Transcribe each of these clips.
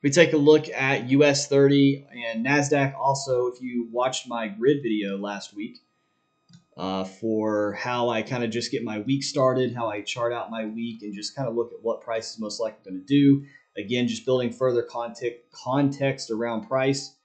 We take a look at US30 and NASDAQ. Also, if you watched my grid video last week for how I kind of just get my week started, how I chart out my week, and just kind of look at what price is most likely going to do. Again, just building further context around price.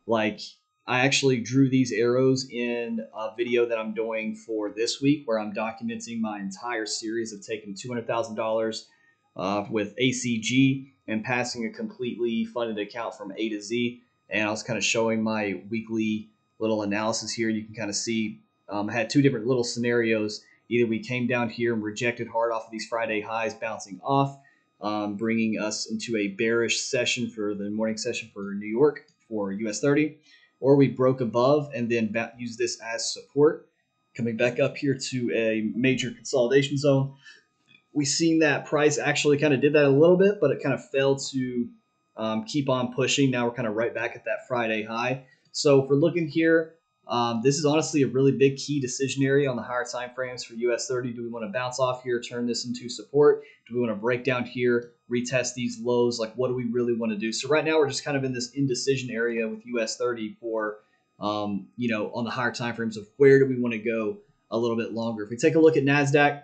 Like, I actually drew these arrows in a video that I'm doing for this week where I'm documenting my entire series of taking $200,000 with ACG and passing a completely funded account from A to Z. And I was kind of showing my weekly little analysis here. You can kind of see I had two different little scenarios. Either we came down here and rejected hard off of these Friday highs, bouncing off, bringing us into a bearish session for the morning session for New York for US30, or we broke above and then used this as support, coming back up here to a major consolidation zone. We seen that price actually kind of did that a little bit, but it kind of failed to keep on pushing. Now we're kind of right back at that Friday high. So if we're looking here, this is honestly a really big key decision area on the higher time frames for US30. Do we want to bounce off here, turn this into support? Do we want to break down here, retest these lows? Like, what do we really want to do? So right now we're just kind of in this indecision area with US30 for, on the higher time frames of where do we want to go a little bit longer. If we take a look at NASDAQ,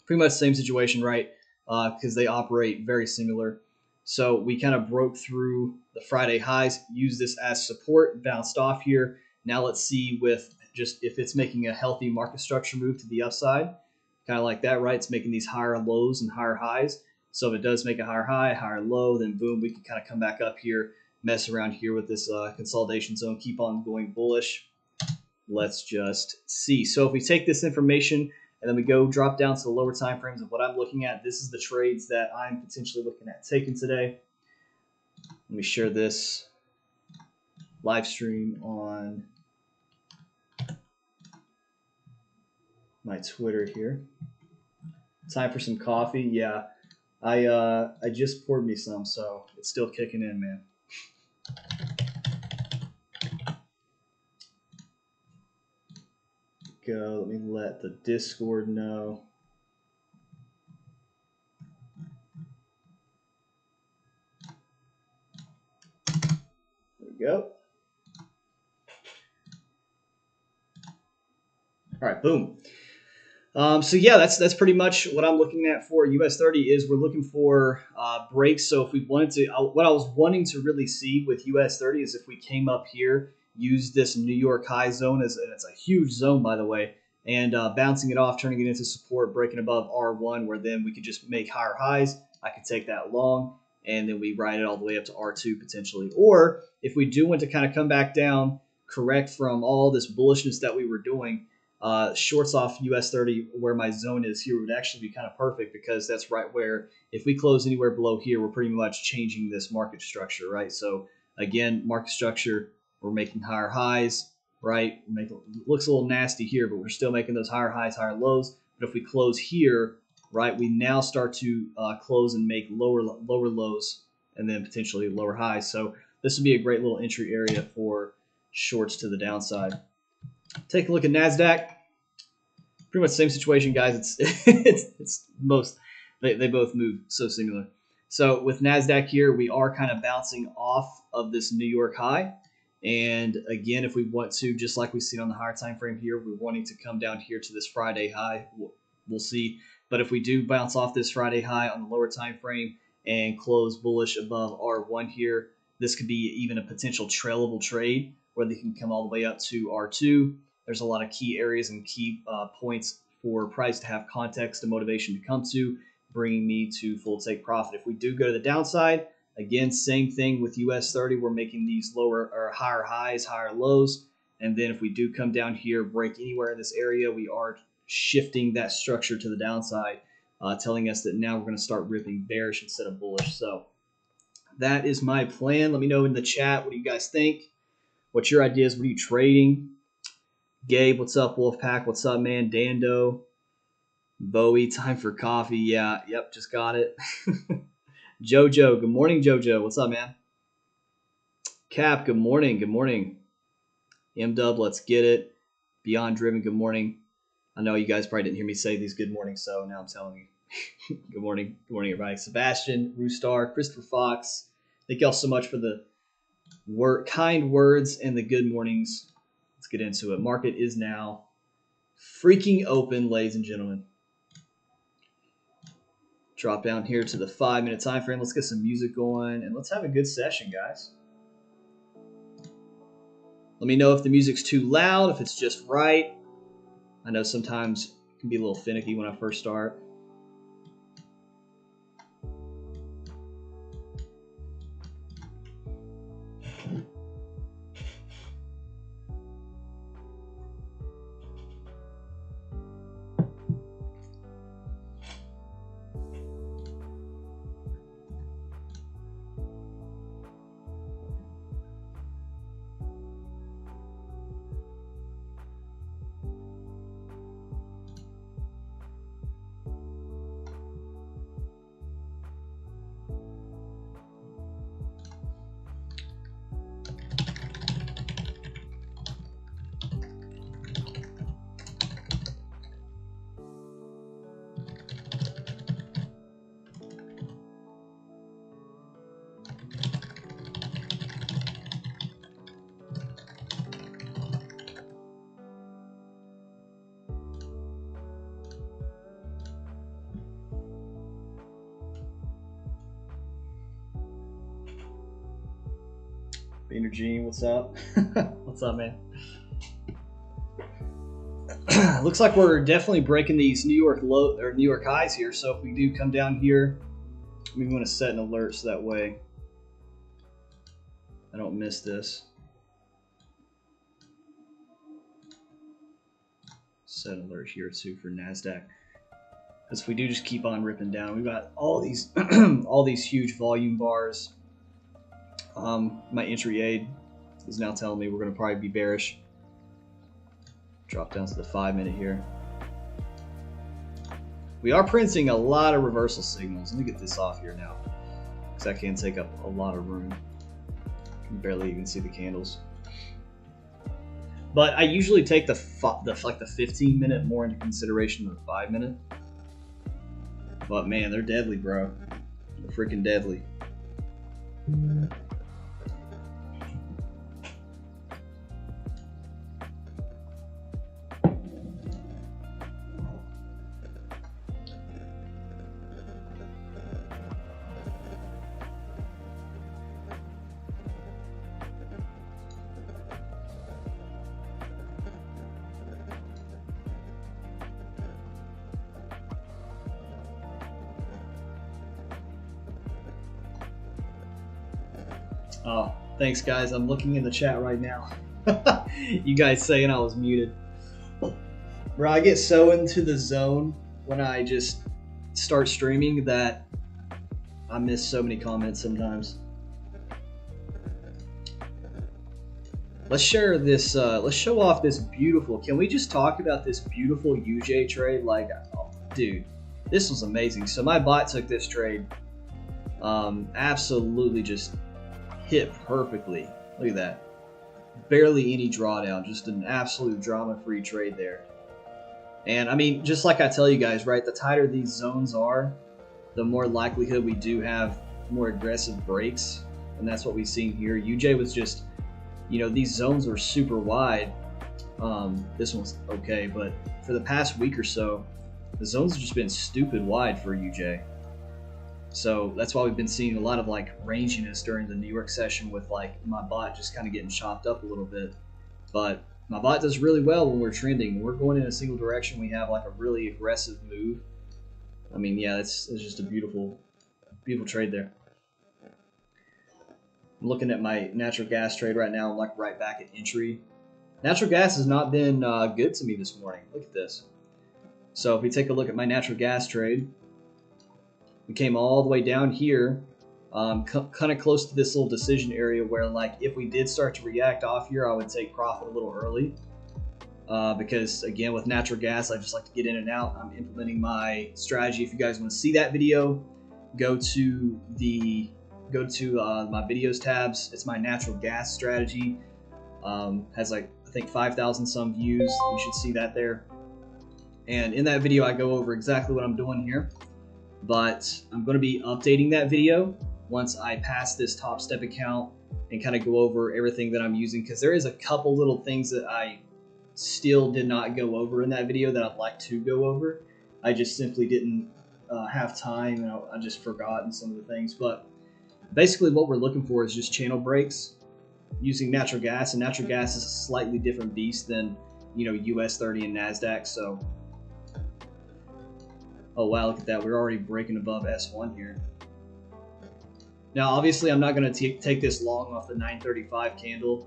pretty much the same situation, right? Because they operate very similar. So we kind of broke through the Friday highs, used this as support, bounced off here. Now let's see with just if it's making a healthy market structure move to the upside, kind of like that, right? It's making these higher lows and higher highs. So if it does make a higher high, higher low, then boom, we can kind of come back up here, mess around here with this consolidation zone, keep on going bullish. Let's just see. So if we take this information and then we go drop down to the lower time frames of what I'm looking at, this is the trades that I'm potentially looking at taking today. Let me share this live stream on my Twitter here. Time for some coffee. Yeah, I just poured me some, so it's still kicking in, man. Go. Let me let the Discord know. There we go. All right, boom. So yeah, that's pretty much what I'm looking at for US30 is we're looking for breaks. So if we wanted to, what I was wanting to really see with US30 is if we came up here, use this New York high zone, and it's a huge zone, by the way, and bouncing it off, turning it into support, breaking above R1, where then we could just make higher highs. I could take that long, and then we ride it all the way up to R2 potentially. Or if we do want to kind of come back down, correct from all this bullishness that we were doing, shorts off US30 where my zone is here would actually be kind of perfect because that's right where if we close anywhere below here, we're pretty much changing this market structure, right? So again, market structure, we're making higher highs, right? It looks a little nasty here, but we're still making those higher highs, higher lows. But if we close here, right, we now start to close and make lower lows and then potentially lower highs. So this would be a great little entry area for shorts to the downside. Take a look at NASDAQ. Pretty much the same situation, guys. It's most they both move so similar. So with NASDAQ here, we are kind of bouncing off of this New York high. And again, if we want to, just like we've seen on the higher time frame here, we're wanting to come down here to this Friday high. We'll see. But if we do bounce off this Friday high on the lower time frame and close bullish above R1 here, this could be even a potential trailable trade where they can come all the way up to R2. There's a lot of key areas and key points for price to have context and motivation to come to, bringing me to full take profit. If we do go to the downside, again, same thing with US30. We're making these lower or higher highs, higher lows. And then if we do come down here, break anywhere in this area, we are shifting that structure to the downside, telling us that now we're going to start ripping bearish instead of bullish. So that is my plan. Let me know in the chat. What do you guys think? What's your ideas? What are you trading? Gabe, what's up? Wolfpack, what's up, man? Dando, Bowie, time for coffee. Yeah, yep, just got it. Jojo, good morning, Jojo. What's up, man? Cap, good morning. Good morning. M-Dub, let's get it. Beyond Driven, good morning. I know you guys probably didn't hear me say these good mornings, so now I'm telling you. Good morning. Good morning, everybody. Sebastian, Roostar, Christopher Fox. Thank y'all so much for the kind words and the good mornings. Let's get into it. Market is now freaking open, ladies and gentlemen. Drop down here to the 5-minute time frame. Let's get some music going and let's have a good session, guys. Let me know if the music's too loud, if it's just right. I know sometimes it can be a little finicky when I first start. Gene, what's up? What's up, man? Looks like we're definitely breaking these New York highs here. So if we do come down here, we want to set an alert so that way I don't miss this. Set an alert here too for NASDAQ. Because if we do just keep on ripping down, we've got all these all these huge volume bars. My entry aid is now telling me we're going to probably be bearish. Drop down to the 5-minute here. We are printing a lot of reversal signals. Let me get this off here now, because that can take up a lot of room. You can barely even see the candles. But I usually take the 15-minute more into consideration than the 5-minute. But man, they're deadly, bro. They're freaking deadly. Oh, thanks guys. I'm looking in the chat right now. You guys saying I was muted. Bro, I get so into the zone when I just start streaming that I miss so many comments sometimes. Let's share this, let's show off this beautiful, can we just talk about this beautiful UJ trade? Like, oh, dude, this was amazing. So my bot took this trade, absolutely just hit perfectly. Look at that. Barely any drawdown, just an absolute drama-free trade there. And I mean, just like I tell you guys, right, the tighter these zones are, the more likelihood we do have more aggressive breaks. And that's what we've seen here. UJ was just, you know, these zones were super wide. This one's okay, but for the past week or so, the zones have just been stupid wide for UJ. So that's why we've been seeing a lot of like ranginess during the New York session with like my bot just kind of getting chopped up a little bit. But my bot does really well when we're trending. When we're going in a single direction, we have like a really aggressive move. I mean, yeah, it's just a beautiful, beautiful trade there. I'm looking at my natural gas trade right now. I'm like right back at entry. Natural gas has not been good to me this morning. Look at this. So if we take a look at my natural gas trade, we came all the way down here, kind of close to this little decision area where, like, if we did start to react off here, I would take profit a little early. Because, again, with natural gas, I just like to get in and out. I'm implementing my strategy. If you guys want to see that video, go to my videos tabs. It's my natural gas strategy. Has, like, I think 5,000 some views. You should see that there. And in that video, I go over exactly what I'm doing here. But I'm going to be updating that video once I pass this top step account and kind of go over everything that I'm using, because there is a couple little things that I still did not go over in that video that I'd like to go over. I just simply didn't have time, and I just forgotten some of the things. But basically what we're looking for is just channel breaks using natural gas, and natural gas is a slightly different beast than, you know, US30 and NASDAQ. So, oh wow, look at that, we're already breaking above S1 here. Now obviously I'm not going to take this long off the 935 candle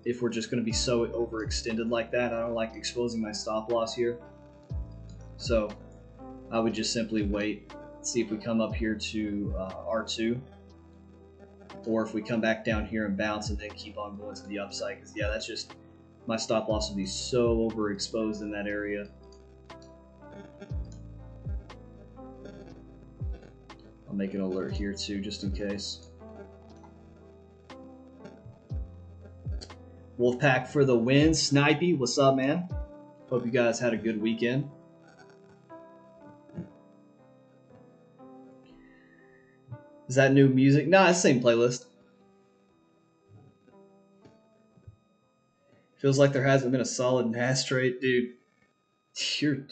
if we're just going to be so overextended like that. I don't like exposing my stop loss here, so I would just simply wait, see if we come up here to R2, or if we come back down here and bounce and then keep on going to the upside, because yeah, that's just, my stop loss will be so overexposed in that area. I'll make an alert here too, just in case. Wolfpack for the win. Snipey, what's up, man? Hope you guys had a good weekend. Is that new music? Nah, it's the same playlist. Feels like there hasn't been a solid NAS trade. Dude,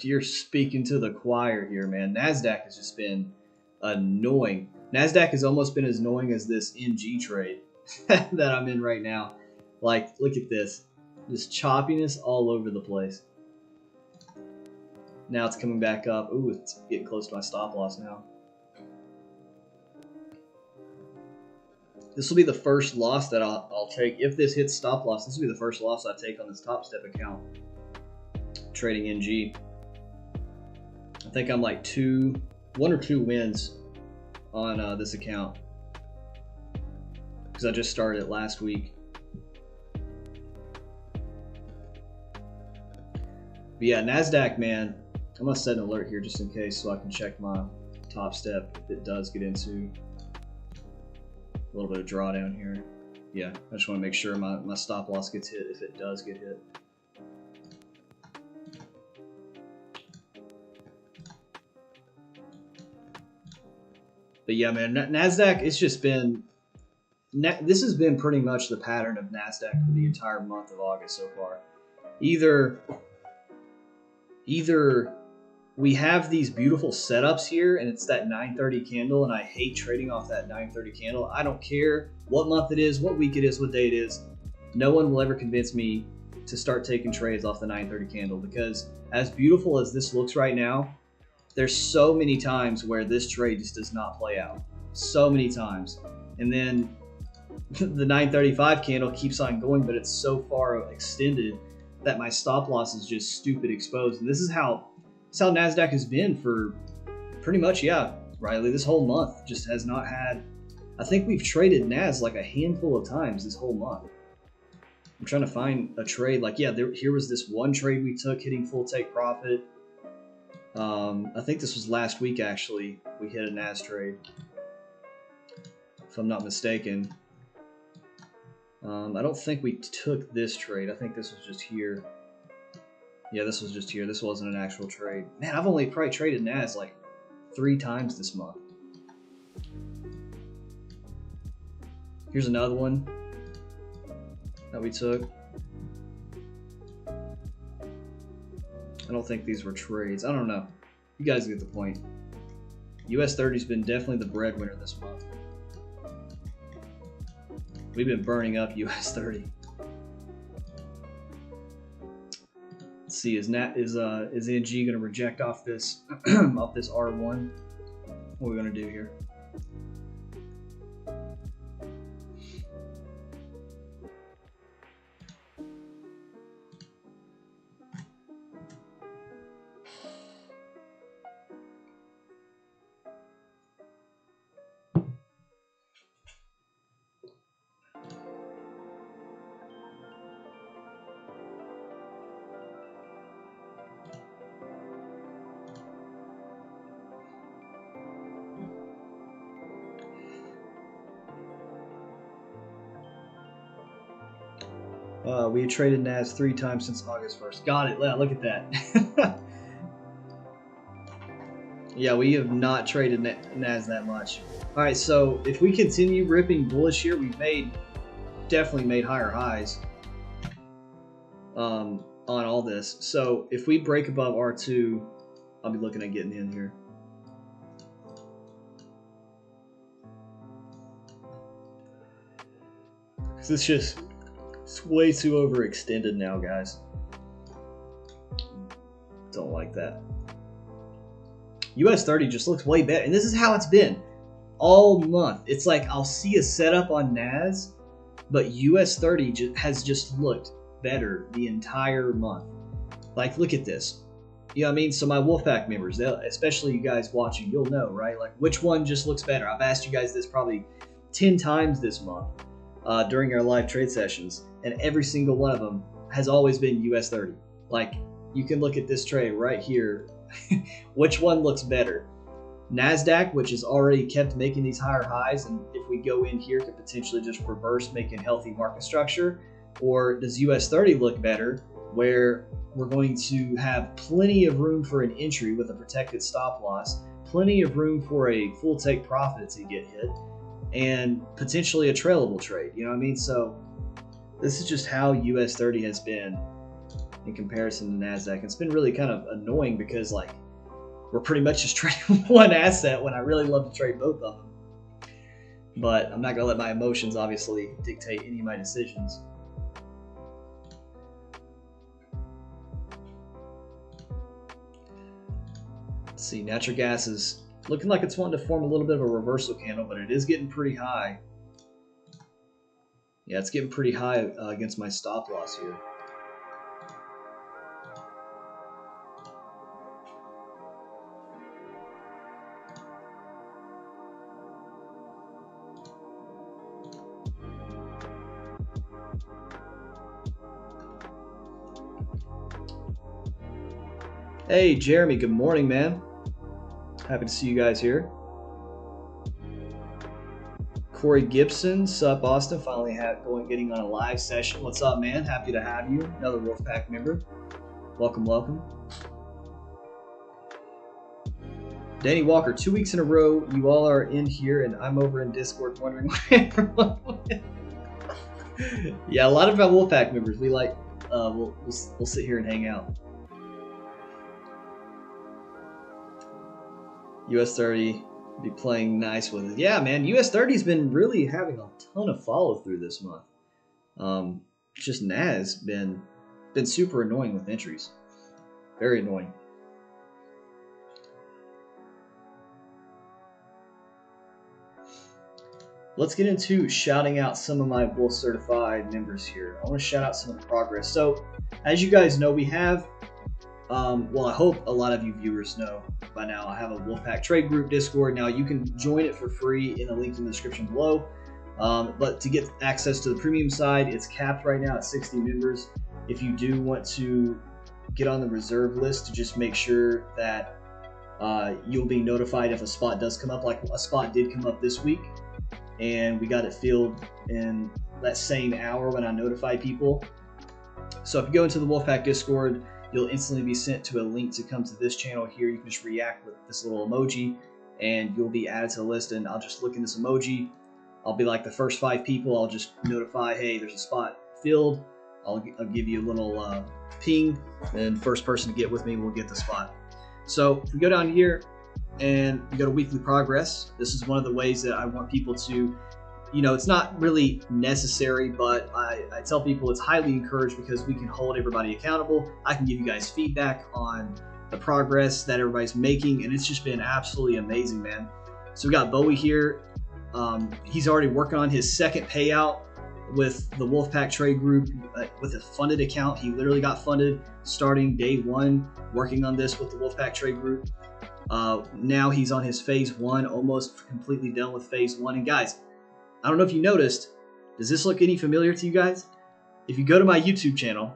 you're speaking to the choir here, man. NASDAQ has just been annoying. NASDAQ has almost been as annoying as this NG trade that I'm in right now. Like, look at this. Just choppiness all over the place. Now it's coming back up. Ooh, it's getting close to my stop loss now. This will be the first loss that I'll take. If this hits stop loss, this will be the first loss I take on this top step account. Trading NG. I think I'm like 1 or 2 wins on this account, because I just started it last week. But yeah, NASDAQ, man, I'm going to set an alert here just in case, so I can check my top step if it does get into a little bit of drawdown here. Yeah, I just want to make sure my stop loss gets hit if it does get hit. But yeah, man, NASDAQ, it's just been, this has been pretty much the pattern of NASDAQ for the entire month of August so far. Either we have these beautiful setups here and it's that 930 candle, and I hate trading off that 930 candle. I don't care what month it is, what week it is, what day it is. No one will ever convince me to start taking trades off the 930 candle, because as beautiful as this looks right now, there's so many times where this trade just does not play out. So many times. And then the 935 candle keeps on going, but it's so far extended that my stop loss is just stupid exposed. And this is how NASDAQ has been for pretty much, yeah, Riley, this whole month just has not had, I think we've traded NAS like a handful of times this whole month. I'm trying to find a trade, like, yeah, here was this one trade we took hitting full take profit. I think this was last week, actually, we hit a NAS trade, if I'm not mistaken. I don't think we took this trade. I think this was just here. Yeah, this was just here. This wasn't an actual trade. Man, I've only probably traded NAS like 3 times this month. Here's another one that we took. I don't think these were trades. I don't know. You guys get the point. US30's been definitely the breadwinner this month. We've been burning up US30. Let's see, is NG gonna reject off this off this R1? What are we gonna do here? We had traded NAS 3 times since August 1st. Got it. Yeah, look at that. Yeah, we have not traded NASDAQ much. All right, so if we continue ripping bullish here, we've definitely made higher highs on all this. So if we break above R2, I'll be looking at getting in here. Because it's way too overextended now, guys. Don't like that. US30 just looks way better. And this is how it's been all month. It's like I'll see a setup on NAS, but US30 has just looked better the entire month. Like, look at this. You know what I mean? So my Wolfpack members, especially you guys watching, you'll know, right? Like, which one just looks better? I've asked you guys this probably 10 times this month during our live trade sessions, and every single one of them has always been US30. Like, you can look at this trade right here. Which one looks better? NASDAQ, which has already kept making these higher highs, and if we go in here, could potentially just reverse, making healthy market structure. Or does US30 look better, where we're going to have plenty of room for an entry with a protected stop loss, plenty of room for a full take profit to get hit, and potentially a trailable trade? You know what I mean? So this is just how US30 has been in comparison to NASDAQ. It's been really kind of annoying because, like, we're pretty much just trading one asset when I really love to trade both of them. But I'm not going to let my emotions obviously dictate any of my decisions. Let's see, natural gas is looking like it's wanting to form a little bit of a reversal candle, but it is getting pretty high. Yeah, it's getting pretty high against my stop loss here. Hey, Jeremy, good morning, man. Happy to see you guys here. Corey Gibson, sup, Austin? Finally getting on a live session. What's up, man? Happy to have you. Another Wolfpack member. Welcome, welcome. Danny Walker, 2 weeks in a row, you all are in here, and I'm over in Discord wondering why everyone went. Yeah, a lot of our Wolfpack members, we like, we'll sit here and hang out. US30 be playing nice with it. Yeah, man, US30's been really having a ton of follow through this month. Just NAS been super annoying with entries. Very annoying. Let's get into shouting out some of my Wolf Certified members here. I want to shout out some of the progress. So, as you guys know, we have, well, I hope a lot of you viewers know by now, I have a Wolfpack Trade Group Discord. Now, you can join it for free in the link in the description below. But to get access to the premium side, it's capped right now at 60 members. If you do want to get on the reserve list to just make sure that you'll be notified if a spot does come up, like a spot did come up this week, and we got it filled in that same hour when I notified people. So if you go into the Wolfpack Discord, you'll instantly be sent to a link to come to this channel here. You can just react with this little emoji and you'll be added to the list, and I'll just look in this emoji. I'll be like the first 5 people. I'll just notify, hey, there's a spot filled. I'll give you a little ping, and first person to get with me will get the spot. So if we go down here and we go to weekly progress, this is one of the ways that I want people to, you know, it's not really necessary, but I tell people it's highly encouraged because we can hold everybody accountable. I can give you guys feedback on the progress that everybody's making, and it's just been absolutely amazing, man. So we got Bowie here. He's already working on his second payout with the Wolfpack Trade Group with a funded account. He literally got funded starting day 1, working on this with the Wolfpack Trade Group. Now he's on his phase 1, almost completely done with phase 1. And guys, I don't know if you noticed, does this look any familiar to you guys? If you go to my YouTube channel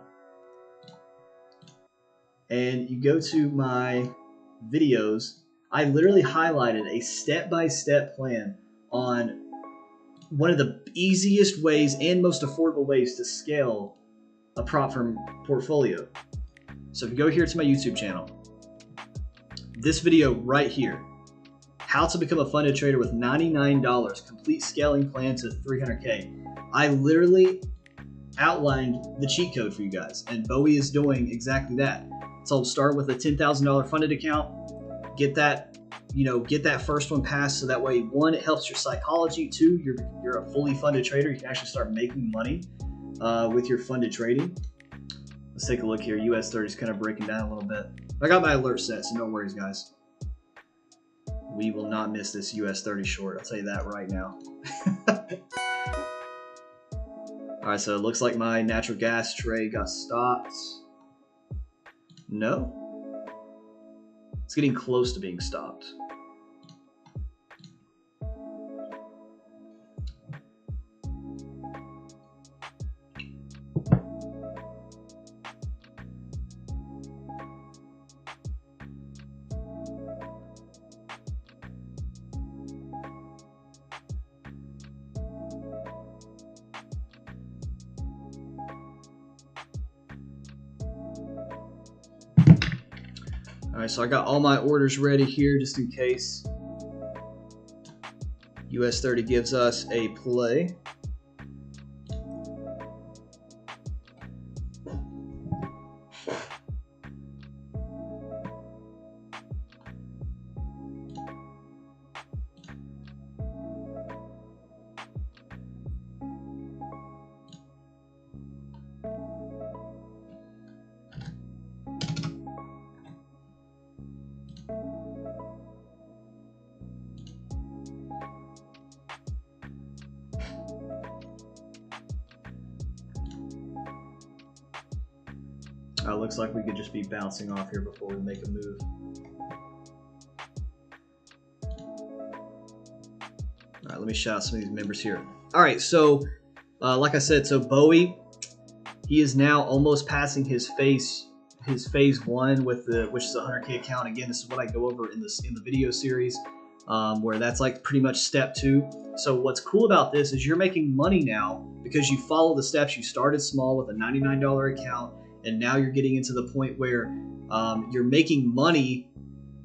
and you go to my videos, I literally highlighted a step-by-step plan on one of the easiest ways and most affordable ways to scale a prop firm portfolio. So if you go here to my YouTube channel, this video right here, how to become a funded trader with $99, complete scaling plan to 300K. I literally outlined the cheat code for you guys, and Bowie is doing exactly that. So start with a $10,000 funded account, get that, get that first one passed, so that way, one, it helps your psychology. Two, you're a fully funded trader. You can actually start making money with your funded trading. Let's take a look here. US30 is kind of breaking down a little bit. I got my alert set, so no worries, guys. We will not miss this US30 short. I'll tell you that right now. All right, so it looks like my natural gas trade got stopped. No. It's getting close to being stopped. All right, so I got all my orders ready here just in case US30 gives us a play. Looks like we could just be bouncing off here before we make a move. All right, let me shout out some of these members here. All right, so like I said, so Bowie, he is now almost passing his phase one with which is a 100K account. Again, this is what I go over in the video series, where that's like pretty much step 2. So what's cool about this is you're making money now because you follow the steps. You started small with a $99 account. And now you're getting into the point where you're making money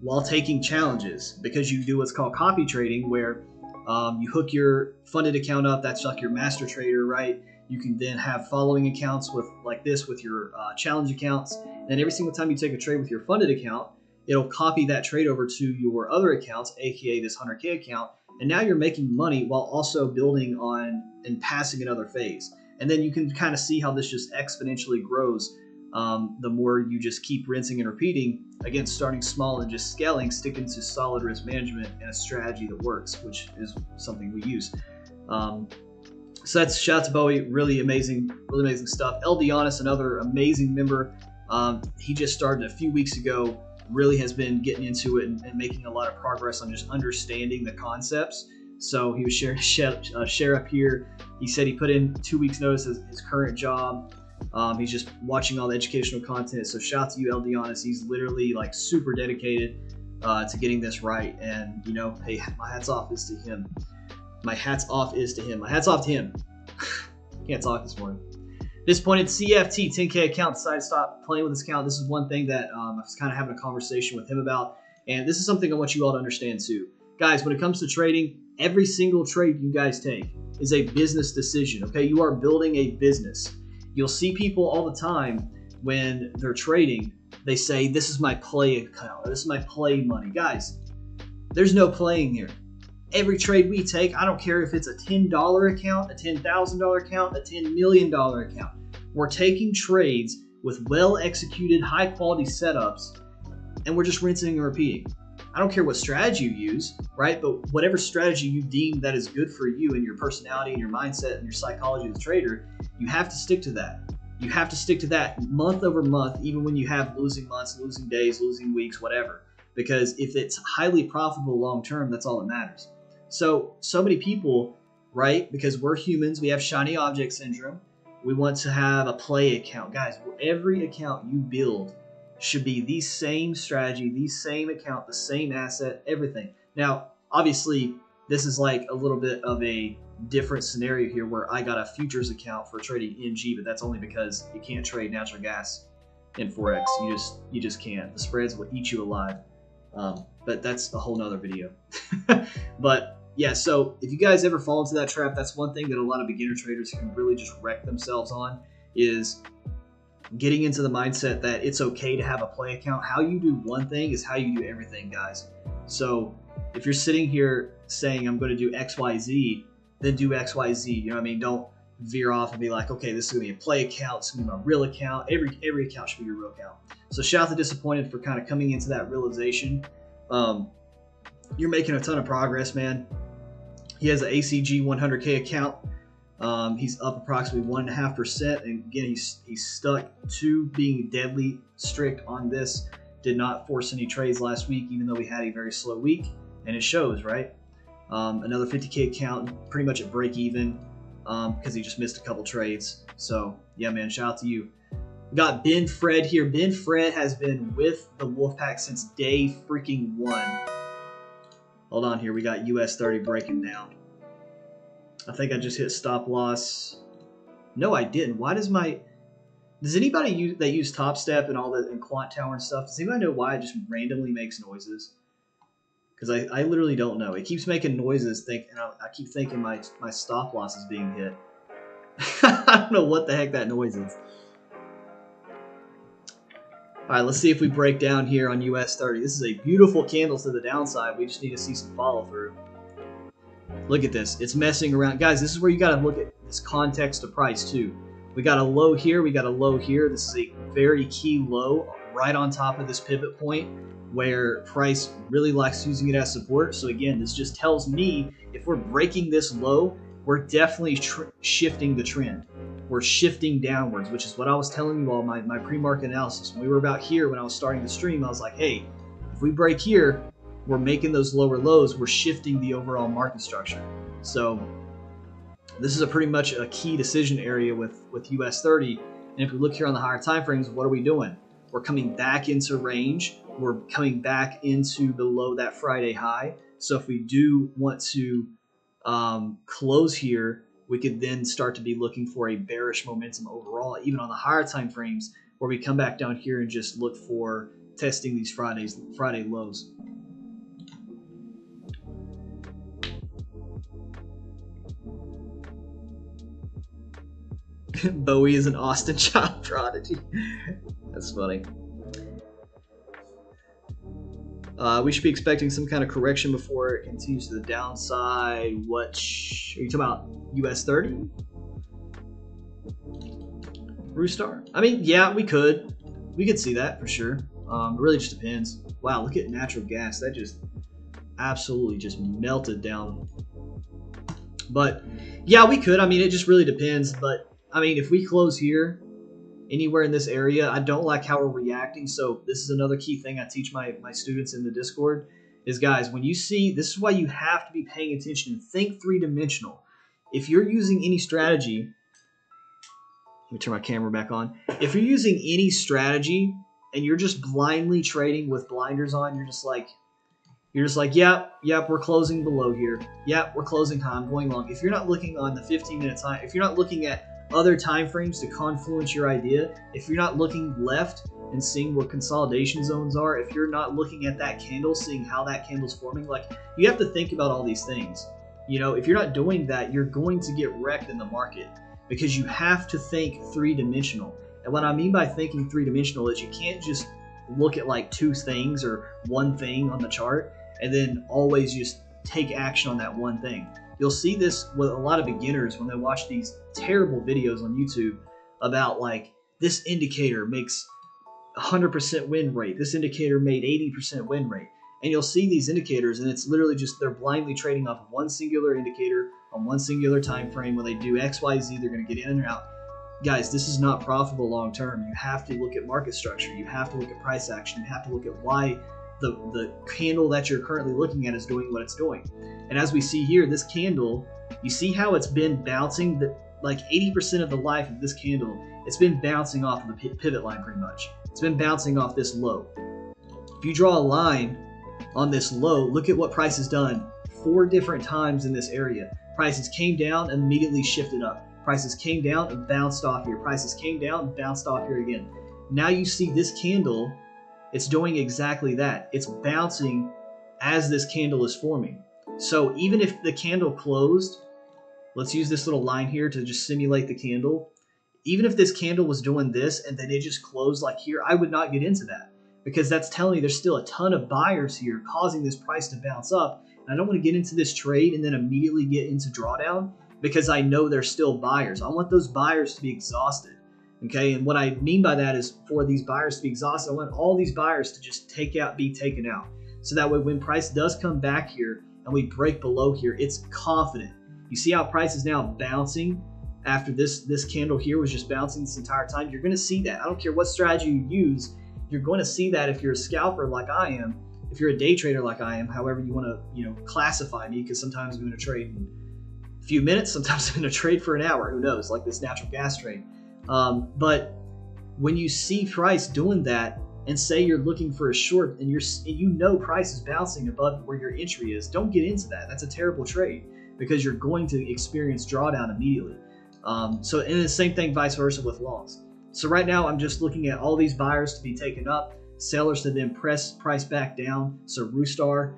while taking challenges, because you do what's called copy trading, where you hook your funded account up. That's like your master trader, right? You can then have following accounts with like this with your challenge accounts. And every single time you take a trade with your funded account, it'll copy that trade over to your other accounts, aka this 100K account. And now you're making money while also building on and passing another phase. And then you can kind of see how this just exponentially grows. The more you just keep rinsing and repeating, again, starting small and just scaling, sticking to solid risk management and a strategy that works, which is something we use. So that's shout out to Bowie, really amazing stuff. Eldianis, another amazing member. He just started a few weeks ago, really has been getting into it and making a lot of progress on just understanding the concepts. So he was share up here. He said he put in 2 weeks notice as his current job. He's just watching all the educational content. So shout out to you, Eldianis. He's literally like super dedicated to getting this right. And hey, my hats off is to him. My hats off to him. Can't talk this morning. Disappointed CFT 10K account decided to stop playing with this account. This is one thing that I was kind of having a conversation with him about. And this is something I want you all to understand too. Guys, when it comes to trading, every single trade you guys take is a business decision. Okay, you are building a business. You'll see people all the time when they're trading, they say, this is my play account, or this is my play money. Guys, there's no playing here. Every trade we take, I don't care if it's a $10 account, a $10,000 account, a $10 million account. We're taking trades with well-executed, high-quality setups, and we're just rinsing and repeating. I don't care what strategy you use, right? But whatever strategy you deem that is good for you and your personality and your mindset and your psychology as a trader, you have to stick to that. You have to stick to that month over month, even when you have losing months, losing days, losing weeks, whatever. Because if it's highly profitable long-term, that's all that matters. So many people, right? Because we're humans, we have shiny object syndrome. We want to have a play account. Guys, every account you build should be the same strategy, the same account, the same asset, everything. Now, obviously, this is like a little bit of a different scenario here where I got a futures account for trading NG, but that's only because you can't trade natural gas in Forex. You just can't. The spreads will eat you alive. But that's a whole nother video. But yeah, so if you guys ever fall into that trap, that's one thing that a lot of beginner traders can really just wreck themselves on, is getting into the mindset that it's okay to have a play account. How you do one thing is how you do everything, guys. So if you're sitting here saying I'm going to do XYZ, then do XYZ. You know what I mean? Don't veer off and be like, okay, this is going to be a play account. It's going to be my real account. Every account should be your real account. So shout out to Disappointed for kind of coming into that realization. You're making a ton of progress, man. He has an ACG 100K account. He's up approximately 1.5%. And again, he's stuck to being deadly strict on this. Did not force any trades last week, even though we had a very slow week. And it shows, right? Another 50K account, pretty much at break even, because he just missed a couple trades. So yeah, man, shout out to you. We got Ben Fred here. Ben Fred has been with the Wolfpack since day freaking 1. Hold on here. We got US30 breaking down. I think I just hit stop loss. No, I didn't. Why does my... Does anybody that use Top Step and all that and Quant Tower and stuff, does anybody know why it just randomly makes noises? Because I literally don't know. It keeps making noises, and I keep thinking my stop loss is being hit. I don't know what the heck that noise is. All right, let's see if we break down here on US30. This is a beautiful candle to the downside. We just need to see some follow through. Look at this. It's messing around. Guys, this is where you got to look at this context of price too. We got a low here. We got a low here. This is a very key low right on top of this pivot point where price really likes using it as support. So again, this just tells me if we're breaking this low, we're definitely shifting the trend. We're shifting downwards, which is what I was telling you all my pre-market analysis. When we were about here, when I was starting the stream, I was like, hey, if we break here, we're making those lower lows. We're shifting the overall market structure. So this is pretty much a key decision area with US30. And if we look here on the higher time frames, what are we doing? We're coming back into range. We're coming back into below that Friday high. So if we do want to close here, we could then start to be looking for a bearish momentum overall, even on the higher time frames, where we come back down here and just look for testing these Friday lows. Bowie is an Austin child prodigy. That's funny. We should be expecting some kind of correction before it continues to the downside. What are you talking about? US30? Roostar? I mean, yeah, we could see that for sure. It really just depends. Wow, look at natural gas. That just absolutely just melted down. But yeah, we could. I mean, it just really depends. But I mean, if we close here, anywhere in this area, I don't like how we're reacting. So this is another key thing I teach my students in the Discord is, guys, when you see, this is why you have to be paying attention and think three-dimensional. If you're using any strategy, let me turn my camera back on. If you're using any strategy and you're just blindly trading with blinders on, you're just like, yep, we're closing below here. Yep, we're closing high. I'm going long. If you're not looking on the 15-minute time, if you're not looking at other time frames to confluence your idea, if you're not looking left and seeing where consolidation zones are, if you're not looking at that candle, seeing how that candle's forming, like, you have to think about all these things. You know, if you're not doing that, you're going to get wrecked in the market because you have to think three-dimensional. And what I mean by thinking three-dimensional is you can't just look at like two things or one thing on the chart and then always just take action on that one thing. You'll see this with a lot of beginners when they watch these terrible videos on YouTube about like, this indicator makes 100% win rate. This indicator made 80% win rate. And you'll see these indicators and it's literally just, they're blindly trading off of one singular indicator on one singular time frame. When they do XYZ, they're going to get in and out. Guys, this is not profitable long term. You have to look at market structure. You have to look at price action. You have to look at why the candle that you're currently looking at is doing what it's doing. And as we see here, this candle, you see how it's been bouncing, like 80% of the life of this candle, it's been bouncing off of the pivot line pretty much. It's been bouncing off this low. If you draw a line on this low, look at what price has done 4 different times in this area. Prices came down, immediately shifted up. Prices came down and bounced off here. Prices came down and bounced off here again. Now you see this candle It's doing exactly that. It's bouncing as this candle is forming. So even if the candle closed, let's use this little line here to just simulate the candle. Even if this candle was doing this and then it just closed like here, I would not get into that, because that's telling me there's still a ton of buyers here causing this price to bounce up. And I don't want to get into this trade and then immediately get into drawdown, because I know there's still buyers. I want those buyers to be exhausted. Okay, and what I mean by that is, for these buyers to be exhausted, I want all these buyers to just be taken out. So that way when price does come back here and we break below here, it's confident. You see how price is now bouncing after this candle here was just bouncing this entire time? You're going to see that. I don't care what strategy you use. You're going to see that if you're a scalper like I am, if you're a day trader like I am, however you want to classify me, because sometimes I'm going to trade in a few minutes, sometimes I'm going to trade for an hour. Who knows? Like this natural gas trade. But when you see price doing that, and say you're looking for a short, and you know price is bouncing above where your entry is, don't get into that. That's a terrible trade, because you're going to experience drawdown immediately. And the same thing vice versa with longs. So right now I'm just looking at all these buyers to be taken up, sellers to then press price back down. So Roostar,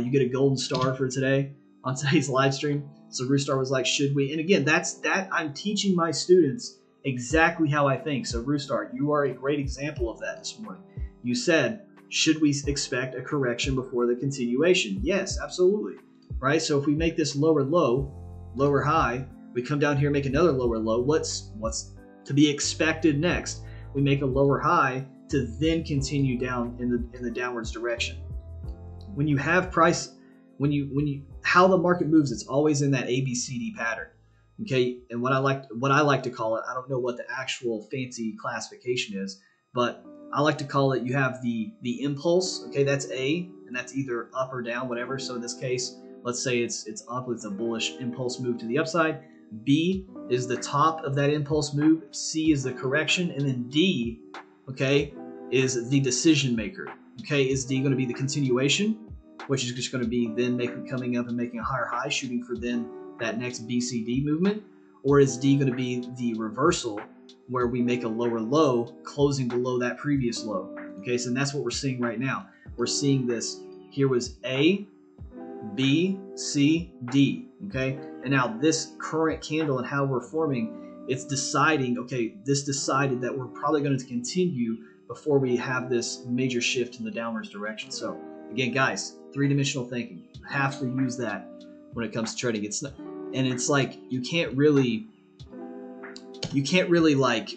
you get a golden star for today on today's live stream. So Roostar was like, should we? And again, that I'm teaching my students exactly how I think. So Roostar, you are a great example of that this morning. You said, should we expect a correction before the continuation? Yes, absolutely. Right? So if we make this lower low, lower high, we come down here and make another lower low, what's to be expected next? We make a lower high to then continue down in the downwards direction. When you have price, how the market moves, it's always in that ABCD pattern. Okay, and what I like to call it, I don't know what the actual fancy classification is, but I like to call it, you have the impulse. Okay, that's A, and that's either up or down, whatever. So in this case, let's say it's up, it's a bullish impulse move to the upside. B is the top of that impulse move. C is the correction, and then D, okay, is the decision maker. Okay, is D going to be the continuation, which is just going to be then coming up and making a higher high, shooting for then that next BCD movement? Or is D going to be the reversal, where we make a lower low, closing below that previous low? Okay, so that's what we're seeing right now. We're seeing this. Here was A, B, C, D. Okay, and now this current candle and how we're forming, it's deciding, okay, this decided that we're probably going to continue before we have this major shift in the downwards direction. So again, guys, three-dimensional thinking, you have to use that when it comes to trading. It's not, and it's like you can't really like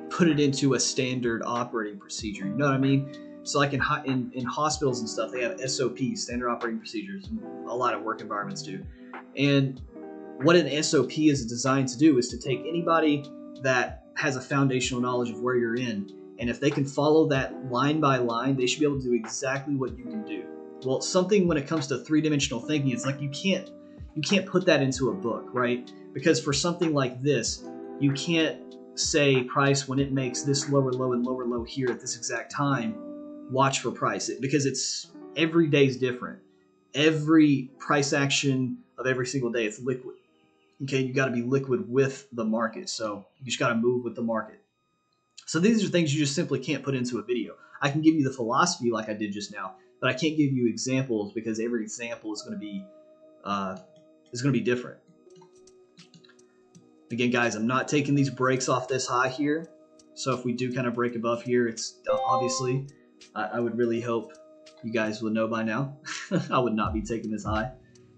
put it into a standard operating procedure. You know what I mean? So like in hospitals and stuff, they have SOPs, standard operating procedures, and a lot of work environments do. And what an SOP is designed to do is to take anybody that has a foundational knowledge of where you're in, and if they can follow that line by line, they should be able to do exactly what you can do. Well, something when it comes to three-dimensional thinking, it's like you can't put that into a book, right? Because for something like this, you can't say price when it makes this lower low and lower low here at this exact time, watch for price, because it's every day is different. Every price action of every single day, it's liquid. Okay, you got to be liquid with the market, so you just got to move with the market. So these are things you just simply can't put into a video. I can give you the philosophy like I did just now, but I can't give you examples, because every example is going to be different. Again, guys, I'm not taking these breaks off this high here. So if we do kind of break above here, it's obviously, I would really hope you guys would know by now. I would not be taking this high.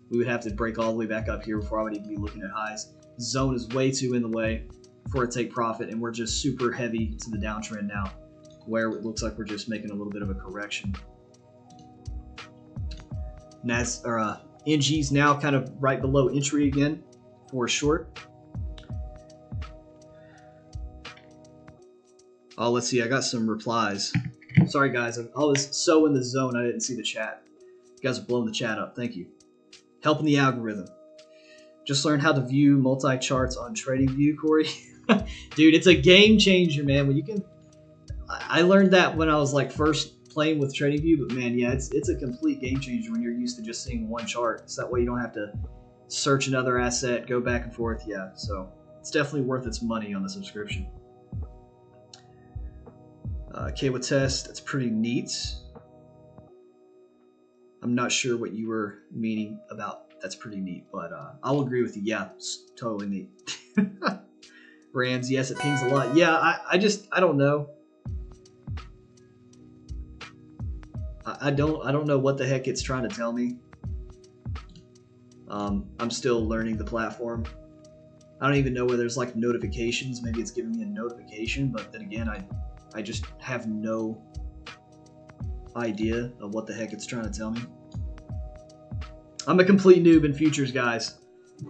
We would have to break all the way back up here before I would even be looking at highs. Zone is way too in the way for it to take profit, and we're just super heavy to the downtrend now, where it looks like we're just making a little bit of a correction. NG's now kind of right below entry again for a short. Oh, let's see. I got some replies. Sorry, guys. I was so in the zone, I didn't see the chat. You guys are blowing the chat up. Thank you. Helping the algorithm. Just learned how to view multi-charts on TradingView, Corey. Dude, it's a game changer, man. When you can, I learned that when I was like first playing with TradingView, but man, yeah, it's a complete game changer when you're used to just seeing one chart. So that way you don't have to search another asset, go back and forth. Yeah, so it's definitely worth its money on the subscription. Cable test, that's pretty neat. I'm not sure what you were meaning about that's pretty neat, but I'll agree with you. Yeah, it's totally neat. Rams, yes, it pings a lot. Yeah, I don't know. I don't know what the heck it's trying to tell me. I'm still learning the platform. I don't even know whether there's like notifications. Maybe it's giving me a notification, but then again, I just have no idea of what the heck it's trying to tell me. I'm a complete noob in futures, guys.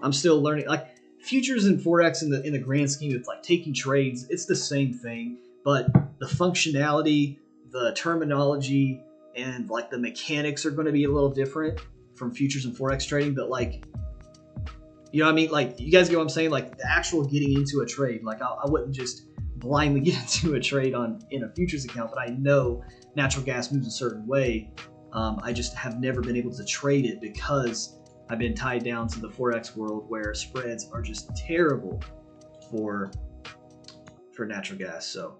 I'm still learning. Like futures and forex in the grand scheme, it's like taking trades. It's the same thing, but the functionality, the terminology, and like the mechanics are going to be a little different from futures and forex trading. But like, you know what I mean? Like, you guys get what I'm saying? Like the actual getting into a trade. Like I wouldn't just blindly get into a trade in a futures account, but I know natural gas moves a certain way. I just have never been able to trade it because I've been tied down to the forex world where spreads are just terrible for natural gas. So,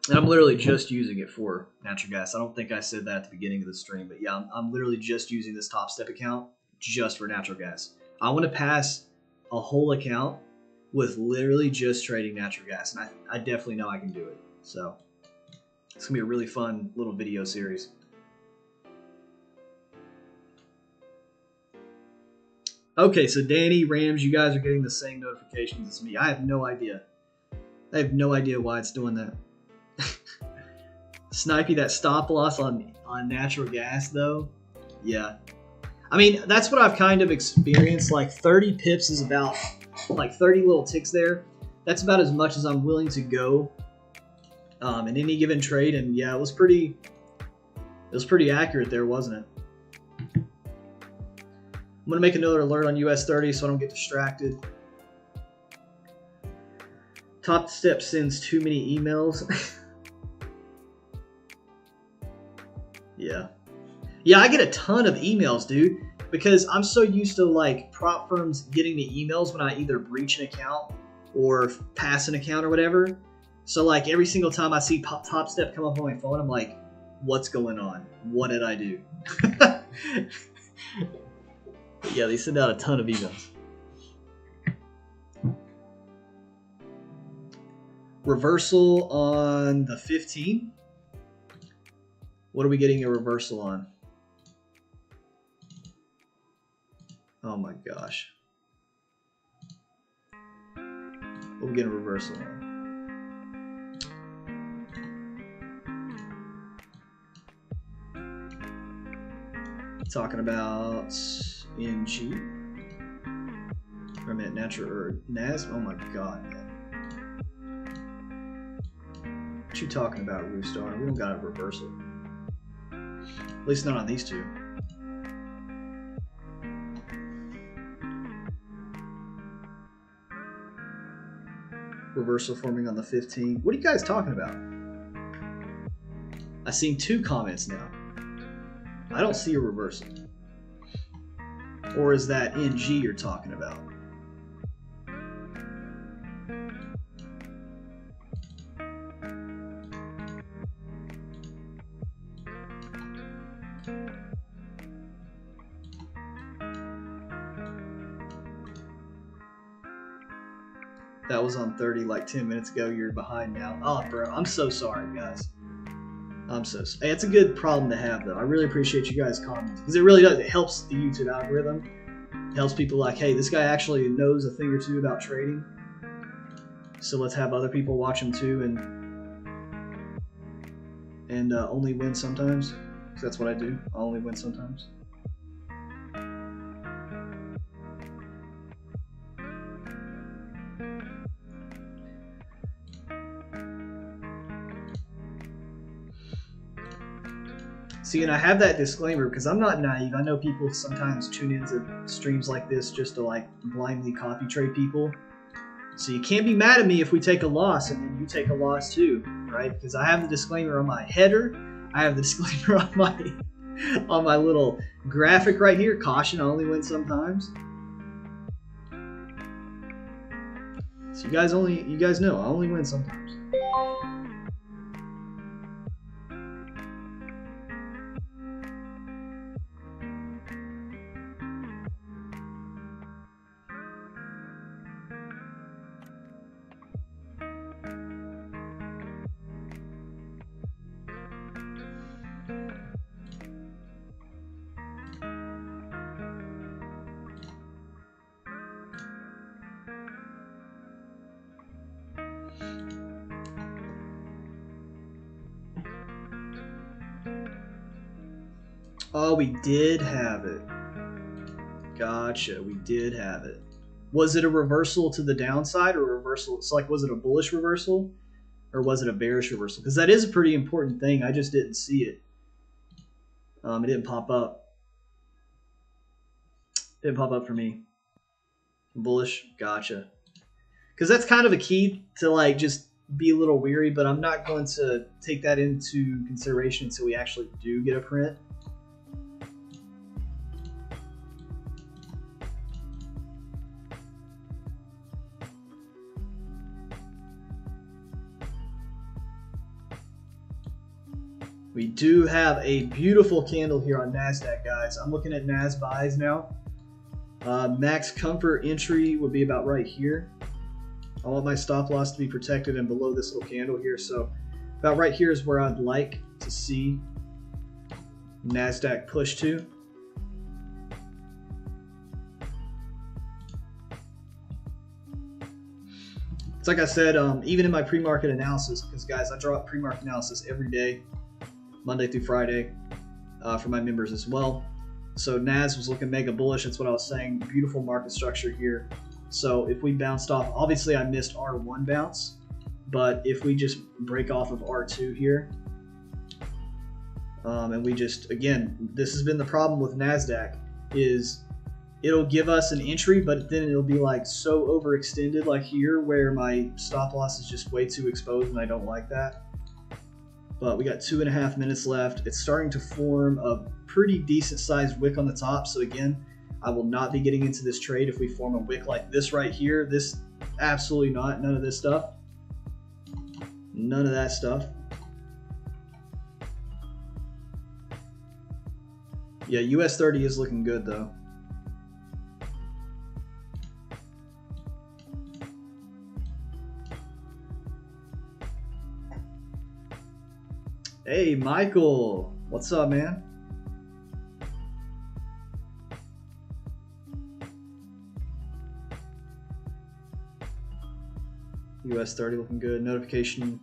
and I'm literally just using it for natural gas. I don't think I said that at the beginning of the stream, but yeah, I'm literally just using this Top Step account just for natural gas. I want to pass a whole account with literally just trading natural gas, and I definitely know I can do it. So it's gonna be a really fun little video series. Okay, so Danny, Rams, you guys are getting the same notifications as me. I have no idea. I have no idea why it's doing that. Snipey, that stop loss on natural gas though. Yeah. I mean, that's what I've kind of experienced. Like 30 pips is about like 30 little ticks there. That's about as much as I'm willing to go in any given trade. And yeah, it was pretty accurate there, wasn't it? I'm gonna make another alert on US30 so I don't get distracted. Top Step sends too many emails. Yeah, I get a ton of emails, dude, because I'm so used to like prop firms getting me emails when I either breach an account or pass an account or whatever. So like every single time I see Top Step come up on my phone, I'm like, what's going on? What did I do? Yeah, they send out a ton of emails. Reversal on the 15. What are we getting a reversal on? Oh my gosh. What are we getting a reversal on? Talking about NG. I meant natural or NASDAQ. Oh my god, man. What you talking about, Roostar? We don't got a reversal. At least not on these two. Reversal forming on the 15. What are you guys talking about? I've seen 2 comments now. I don't see a reversal. Or is that NG you're talking about? That was on 30 like 10 minutes ago. You're behind now. Oh, bro, I'm so sorry, guys. I'm so sorry. Hey, it's a good problem to have, though. I really appreciate you guys commenting because it really does. It helps the YouTube algorithm. It helps people like, hey, this guy actually knows a thing or two about trading. So let's have other people watch him too and only win sometimes. Because that's what I do. I only win sometimes. See, and I have that disclaimer because I'm not naive. I know people sometimes tune into streams like this just to like blindly copy trade people. So you can't be mad at me if we take a loss and then you take a loss too, right? Because I have the disclaimer on my header. I have the disclaimer on my little graphic right here. Caution, I only win sometimes. So you guys know I only win sometimes. Oh, we did have it. Gotcha, we did have it. Was it a reversal to the downside or a reversal? It's like, was it a bullish reversal or was it a bearish reversal? Because that is a pretty important thing. I just didn't see it. It didn't pop up. Didn't pop up for me. Bullish, gotcha. Because that's kind of a key to like just be a little weary, but I'm not going to take that into consideration until we actually do get a print. We do have a beautiful candle here on NASDAQ, guys. I'm looking at NAS buys now. Max comfort entry would be about right here. I want my stop loss to be protected and below this little candle here. So about right here is where I'd like to see NASDAQ push to. It's like I said, even in my pre-market analysis, because guys, I draw up pre-market analysis every day, Monday through Friday, for my members as well. So NAS was looking mega bullish. That's what I was saying. Beautiful market structure here. So if we bounced off, obviously I missed R1 bounce, but if we just break off of R2 here, and we just, again, this has been the problem with NASDAQ, is it'll give us an entry, but then it'll be like so overextended like here where my stop loss is just way too exposed and I don't like that. But we got 2.5 minutes left. It's starting to form a pretty decent sized wick on the top. So again, I will not be getting into this trade if we form a wick like this right here. This, absolutely not. None of this stuff. None of that stuff. Yeah, US30 is looking good though. Hey, Michael. What's up, man? US30 looking good. Notification.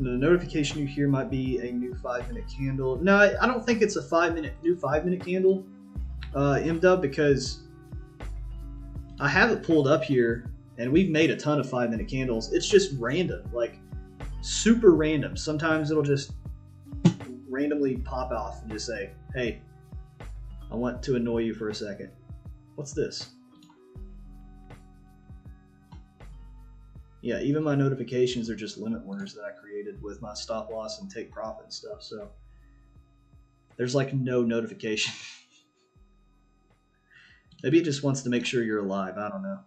The notification you hear might be a new 5-minute candle. No, I don't think it's a new 5-minute candle, MW, because I have it pulled up here and we've made a ton of 5-minute candles. It's just random, like super random. Sometimes it'll just randomly pop off and just say, hey, I want to annoy you for a second. What's this? Yeah, even my notifications are just limit orders that I created with my stop loss and take profit and stuff. So there's like no notification. Maybe it just wants to make sure you're alive. I don't know.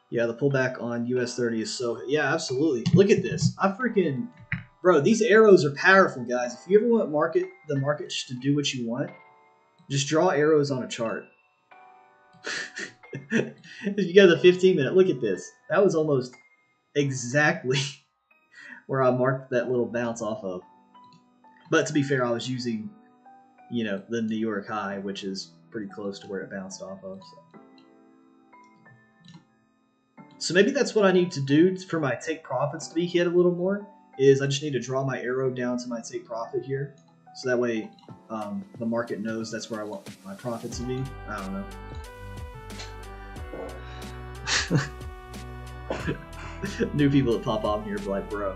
Yeah, the pullback on US30 is so... Yeah, absolutely. Look at this. I freaking... Bro, these arrows are powerful, guys. If you ever want the market to do what you want, just draw arrows on a chart. You got the 15-minute. Look at this. That was almost exactly where I marked that little bounce off of. But to be fair, I was using, you know, the New York high, which is pretty close to where it bounced off of. So maybe that's what I need to do for my take profits to be hit a little more, is I just need to draw my arrow down to my take profit here. So that way the market knows that's where I want my profit to be. I don't know. New people that pop on here be like, bro,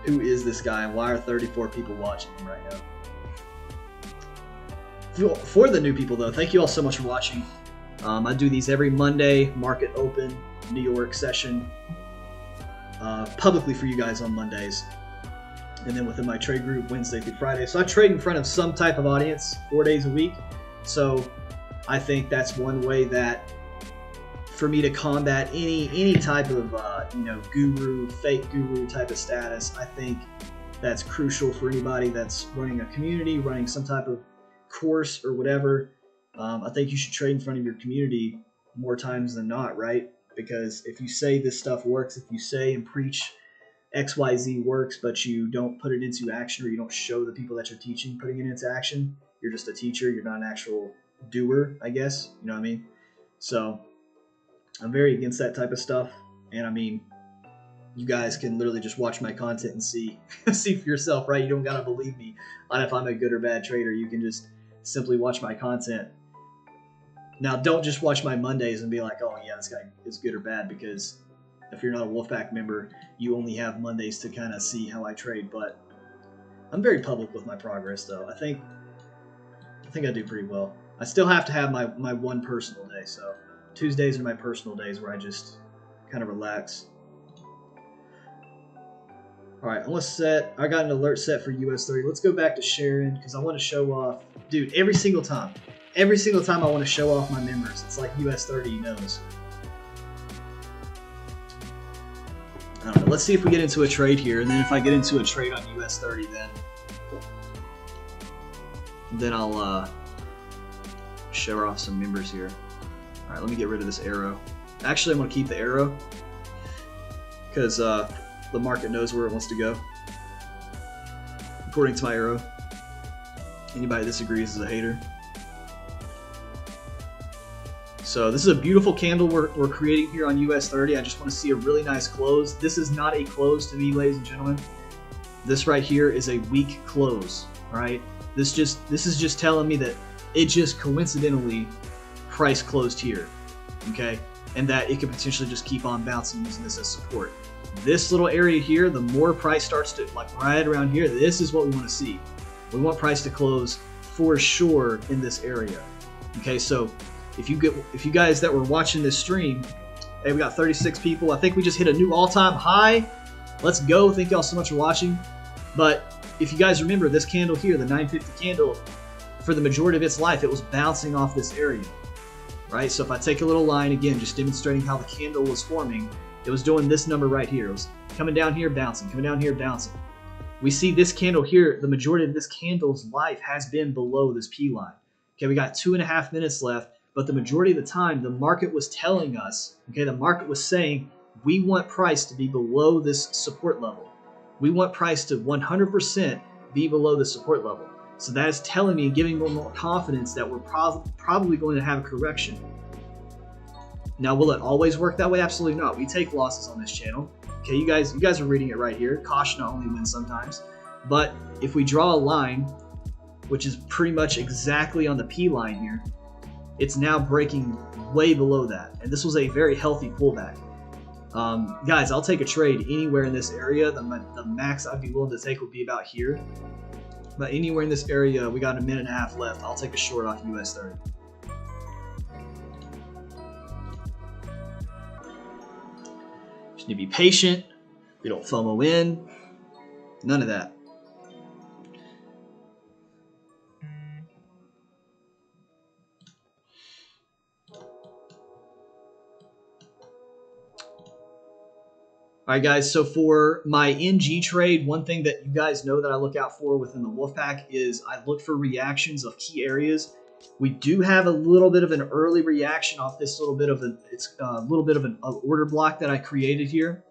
who is this guy and why are 34 people watching him right now? For the new people though, thank you all so much for watching. I do these every Monday, market open, New York session, publicly for you guys on Mondays. And then within my trade group, Wednesday through Friday. So I trade in front of some type of audience 4 days a week. So I think that's one way that for me to combat any type of fake guru type of status. I think that's crucial for anybody that's running a community, running some type of course or whatever. I think you should trade in front of your community more times than not, right? Because if you say this stuff works, if you say and preach XYZ works, but you don't put it into action, or you don't show the people that you're teaching putting it into action, you're just a teacher. You're not an actual doer, I guess. You know what I mean? So I'm very against that type of stuff. And I mean, you guys can literally just watch my content and see for yourself, right? You don't gotta believe me on if I'm a good or bad trader. You can just simply watch my content. Now, don't just watch my Mondays and be like, oh yeah, this guy is good or bad, because if you're not a Wolfpack member, you only have Mondays to kind of see how I trade. But I'm very public with my progress, though. I think I do pretty well. I still have to have my one personal day, so Tuesdays are my personal days where I just kind of relax. All right, I got an alert set for US30. Let's go back to Sharon, because I want to show off, dude, every single time I want to show off my members. It's like US30 knows. I don't know. Let's see if we get into a trade here, and then if I get into a trade on US30, then I'll show off some members here. All right, let me get rid of this arrow. Actually, I'm going to keep the arrow because the market knows where it wants to go, according to my arrow. Anybody that disagrees is a hater. So this is a beautiful candle we're creating here on US30. I just want to see a really nice close. This is not a close to me, ladies and gentlemen. This right here is a weak close. All right. This is just telling me that it just coincidentally price closed here. Okay, and that it could potentially just keep on bouncing using this as support. This little area here, the more price starts to, like right around here, this is what we want to see. We want price to close for sure in this area. Okay, so if you guys that were watching this stream, hey, we got 36 people. I think we just hit a new all-time high. Let's go. Thank y'all so much for watching. But if you guys remember this candle here, the 950 candle, for the majority of its life, it was bouncing off this area, right? So if I take a little line, again, just demonstrating how the candle was forming, it was doing this number right here. It was coming down here, bouncing, coming down here, bouncing. We see this candle here, the majority of this candle's life has been below this P line. Okay, we got 2.5 minutes left. But the majority of the time, the market was telling us, okay, the market was saying, we want price to be below this support level. We want price to 100% be below the support level. So that is telling me, giving me more confidence that we're probably going to have a correction. Now, will it always work that way? Absolutely not. We take losses on this channel. Okay, you guys are reading it right here. Caution only wins sometimes. But if we draw a line, which is pretty much exactly on the P line here, it's now breaking way below that. And this was a very healthy pullback. Guys, I'll take a trade anywhere in this area. The max I'd be willing to take would be about here. But anywhere in this area, we got a minute and a half left. I'll take a short off US30. Just need to be patient. We don't FOMO in. None of that. All right, guys, so for my NG trade, one thing that you guys know that I look out for within the Wolfpack is I look for reactions of key areas. We do have a little bit of an early reaction off this little bit of an order block that I created here.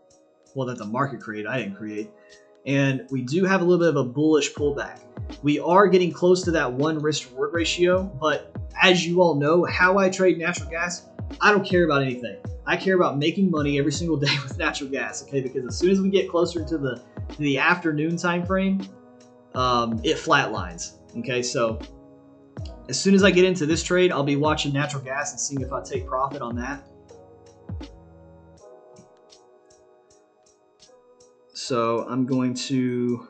Well, that the market created, I didn't create. And we do have a little bit of a bullish pullback. We are getting close to that 1 risk reward ratio, but as you all know, how I trade natural gas, I don't care about anything. I care about making money every single day with natural gas, okay? Because as soon as we get closer to the afternoon time frame, it flatlines, okay? So as soon as I get into this trade, I'll be watching natural gas and seeing if I take profit on that. So I'm going to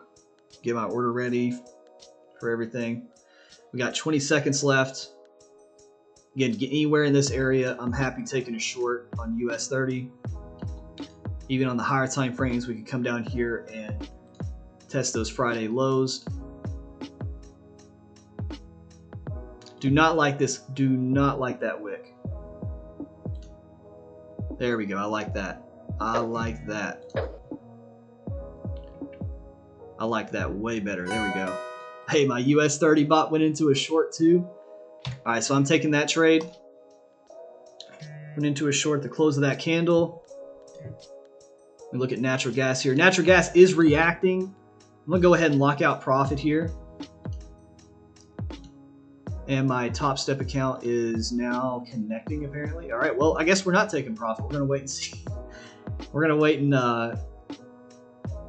get my order ready for everything. We got 20 seconds left. Again, get anywhere in this area, I'm happy taking a short on US30. Even on the higher time frames, we can come down here and test those Friday lows. Do not like this. Do not like that wick. There we go. I like that. I like that. I like that way better. There we go. Hey, my US30 bot went into a short too. All right, so I'm taking that trade. Went into a short at the close of that candle. We look at natural gas here. Natural gas is reacting. I'm gonna go ahead and lock out profit here. And my Top Step account is now connecting apparently. All right, well, I guess we're not taking profit. We're gonna wait and see. We're gonna wait and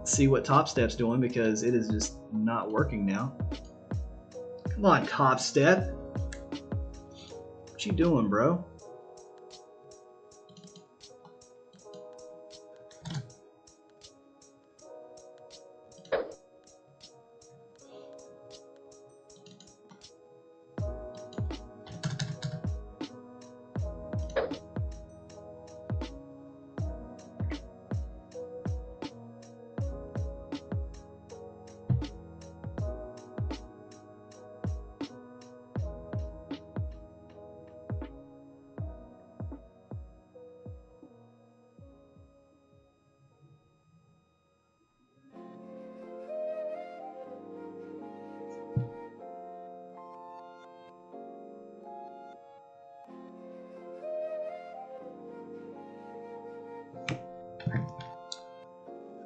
see what Top Step's doing because it is just not working now. Come on, Top Step. What you doing, bro?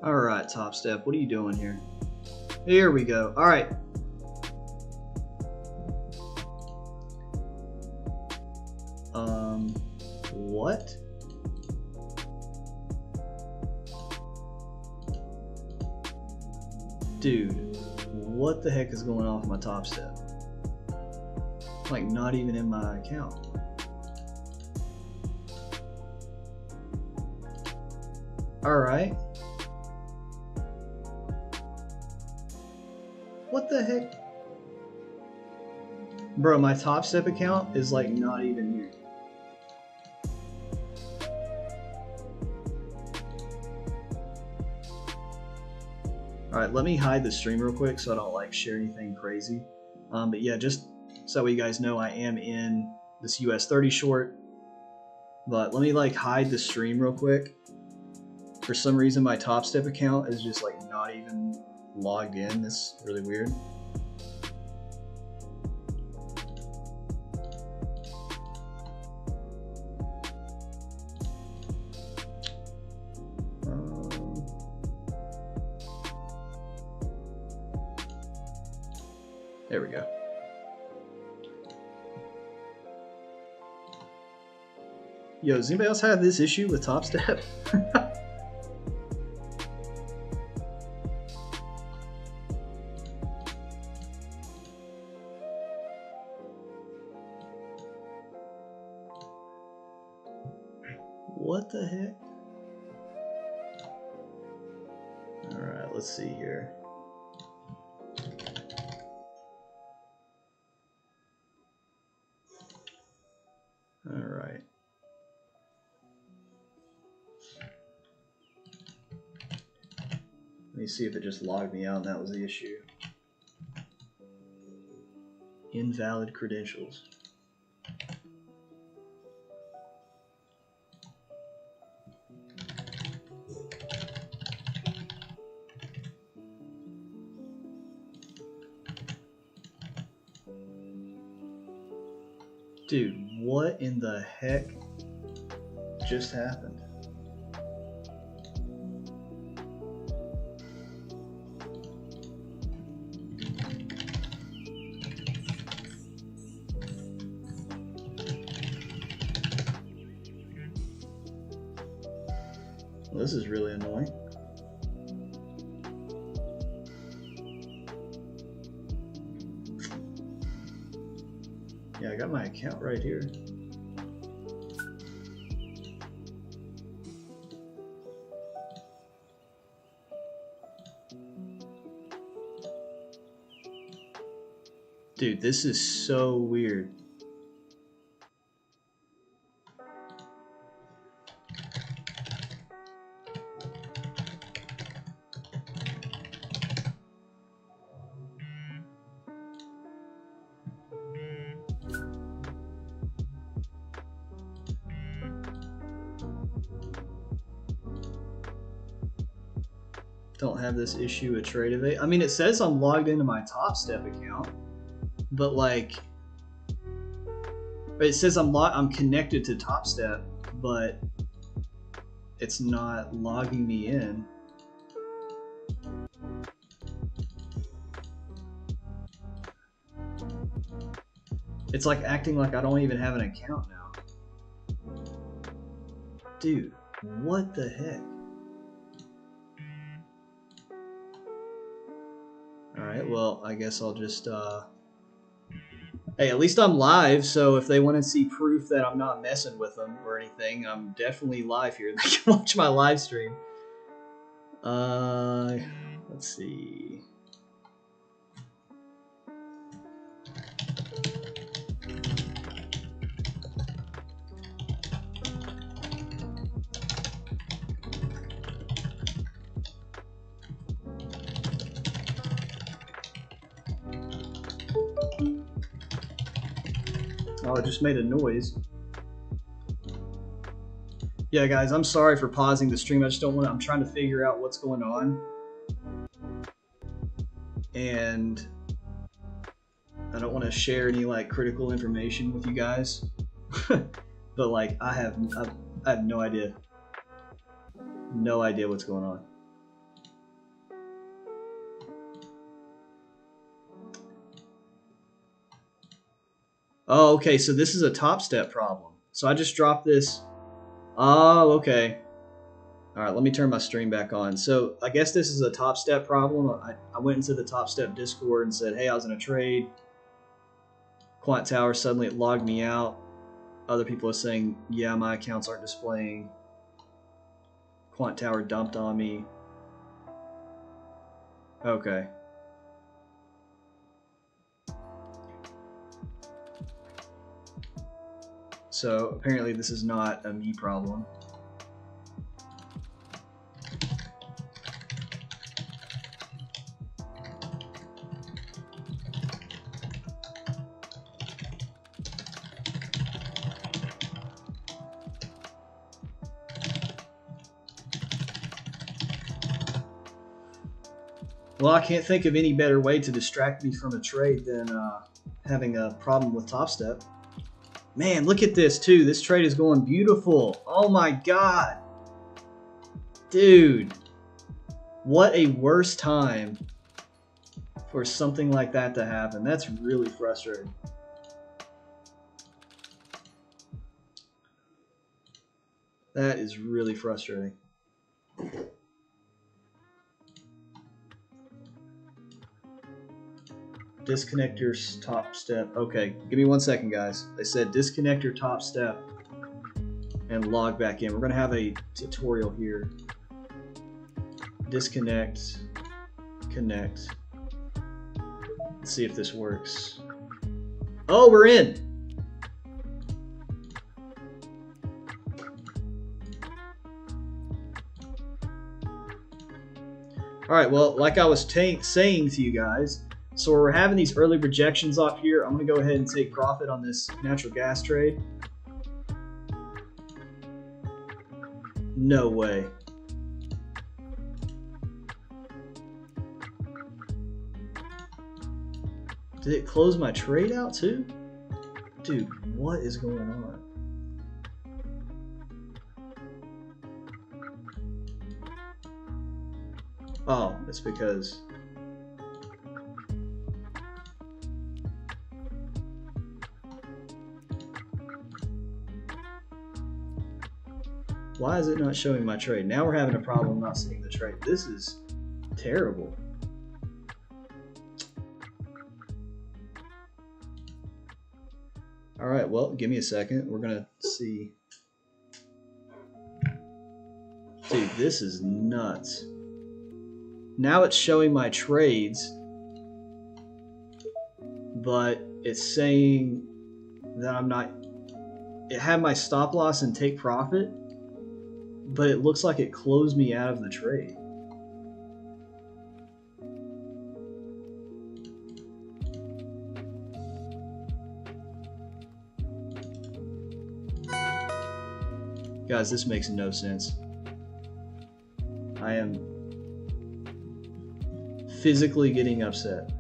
All right, Top Step, what are you doing here? Here we go. All right. What? Dude, what the heck is going on with my Top Step? Like, not even in my account. All right. What the heck? Bro, my Top Step account is like not even here. Alright, let me hide the stream real quick so I don't like share anything crazy. But yeah, just so you guys know, I am in this US30 short. But let me like hide the stream real quick. For some reason my Top Step account is just like not even logged in. That's really weird. There we go. Yo, does anybody else have this issue with Top Step? What the heck? Alright, let's see here. Alright. Let me see if it just logged me out and that was the issue. Invalid credentials. Dude, what in the heck just happened? Well, this is really annoying. Yeah, I got my account right here. Dude, this is so weird. Don't have this issue with trade evade. I mean, it says I'm logged into my Top Step account, but like, it says I'm connected to Top Step, but it's not logging me in. It's like acting like I don't even have an account now. Dude, what the heck? Alright, well, I guess I'll just, hey, at least I'm live, so if they want to see proof that I'm not messing with them or anything, I'm definitely live here. They can watch my live stream. Let's see. Oh, it just made a noise. Yeah, guys, I'm sorry for pausing the stream. I just don't want to, I'm trying to figure out what's going on. And I don't want to share any like critical information with you guys. But like I have no idea. No idea what's going on. Oh, okay, so this is a Top Step problem. So I just dropped this. Oh, okay. All right, let me turn my stream back on. So I guess this is a Top Step problem. I went into the Top Step Discord and said, hey, I was in a trade. Quant Tower, suddenly it logged me out. Other people are saying, yeah, my accounts aren't displaying. Quant Tower dumped on me. Okay. So apparently this is not a me problem. Well, I can't think of any better way to distract me from a trade than having a problem with Top Step. Man, look at this too. This trade is going beautiful. Oh my god. Dude. What a worse time for something like that to happen. That's really frustrating. That is really frustrating. Disconnect your Top Step. Okay, give me 1 second, guys. They said disconnect your Top Step and log back in. We're gonna have a tutorial here. Disconnect, connect. Let's see if this works. Oh, we're in. All right, well, like I was saying to you guys, so we're having these early rejections up here. I'm going to go ahead and take profit on this natural gas trade. No way. Did it close my trade out too? Dude, what is going on? Oh, it's because... Why is it not showing my trade? Now we're having a problem not seeing the trade. This is terrible. All right, well, give me a second. We're gonna see. Dude, this is nuts. Now it's showing my trades, but it's saying that I'm not. It had my stop loss and take profit, but it looks like it closed me out of the trade. Guys, this makes no sense. I am physically getting upset.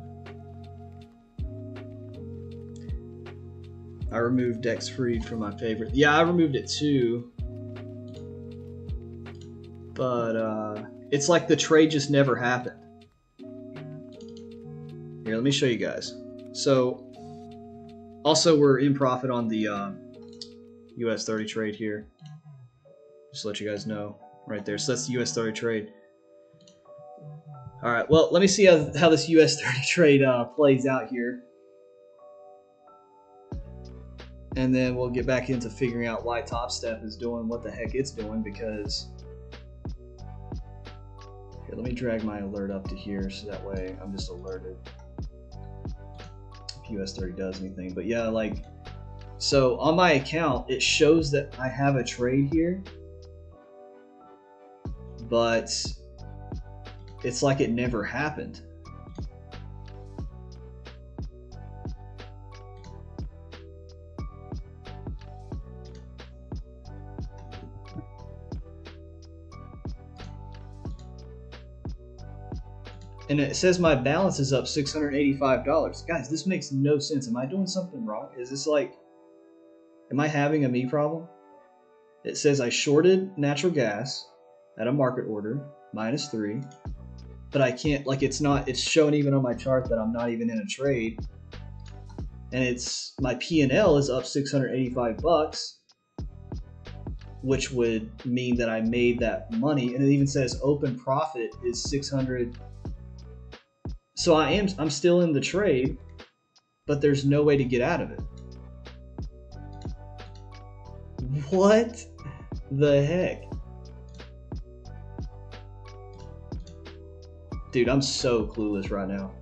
I removed Dex Freed from my favorite. Yeah, I removed it too. But it's like the trade just never happened. Here, let me show you guys. So, also we're in profit on the US30 trade here. Just to let you guys know right there. So that's the US30 trade. All right, well, let me see how this US30 trade plays out here. And then we'll get back into figuring out why Top Step is doing what the heck it's doing, because... Here, let me drag my alert up to here so that way I'm just alerted if US30 does anything. But yeah, like, so on my account, it shows that I have a trade here, but it's like it never happened. And it says my balance is up $685. Guys, this makes no sense. Am I doing something wrong? Is this like, am I having a me problem? It says I shorted natural gas at a market order, -3. But I can't, like, it's showing even on my chart that I'm not even in a trade. And it's, my P&L is up $685, which would mean that I made that money. And it even says open profit is 600. So I'm still in the trade, but there's no way to get out of it. What the heck? Dude, I'm so clueless right now.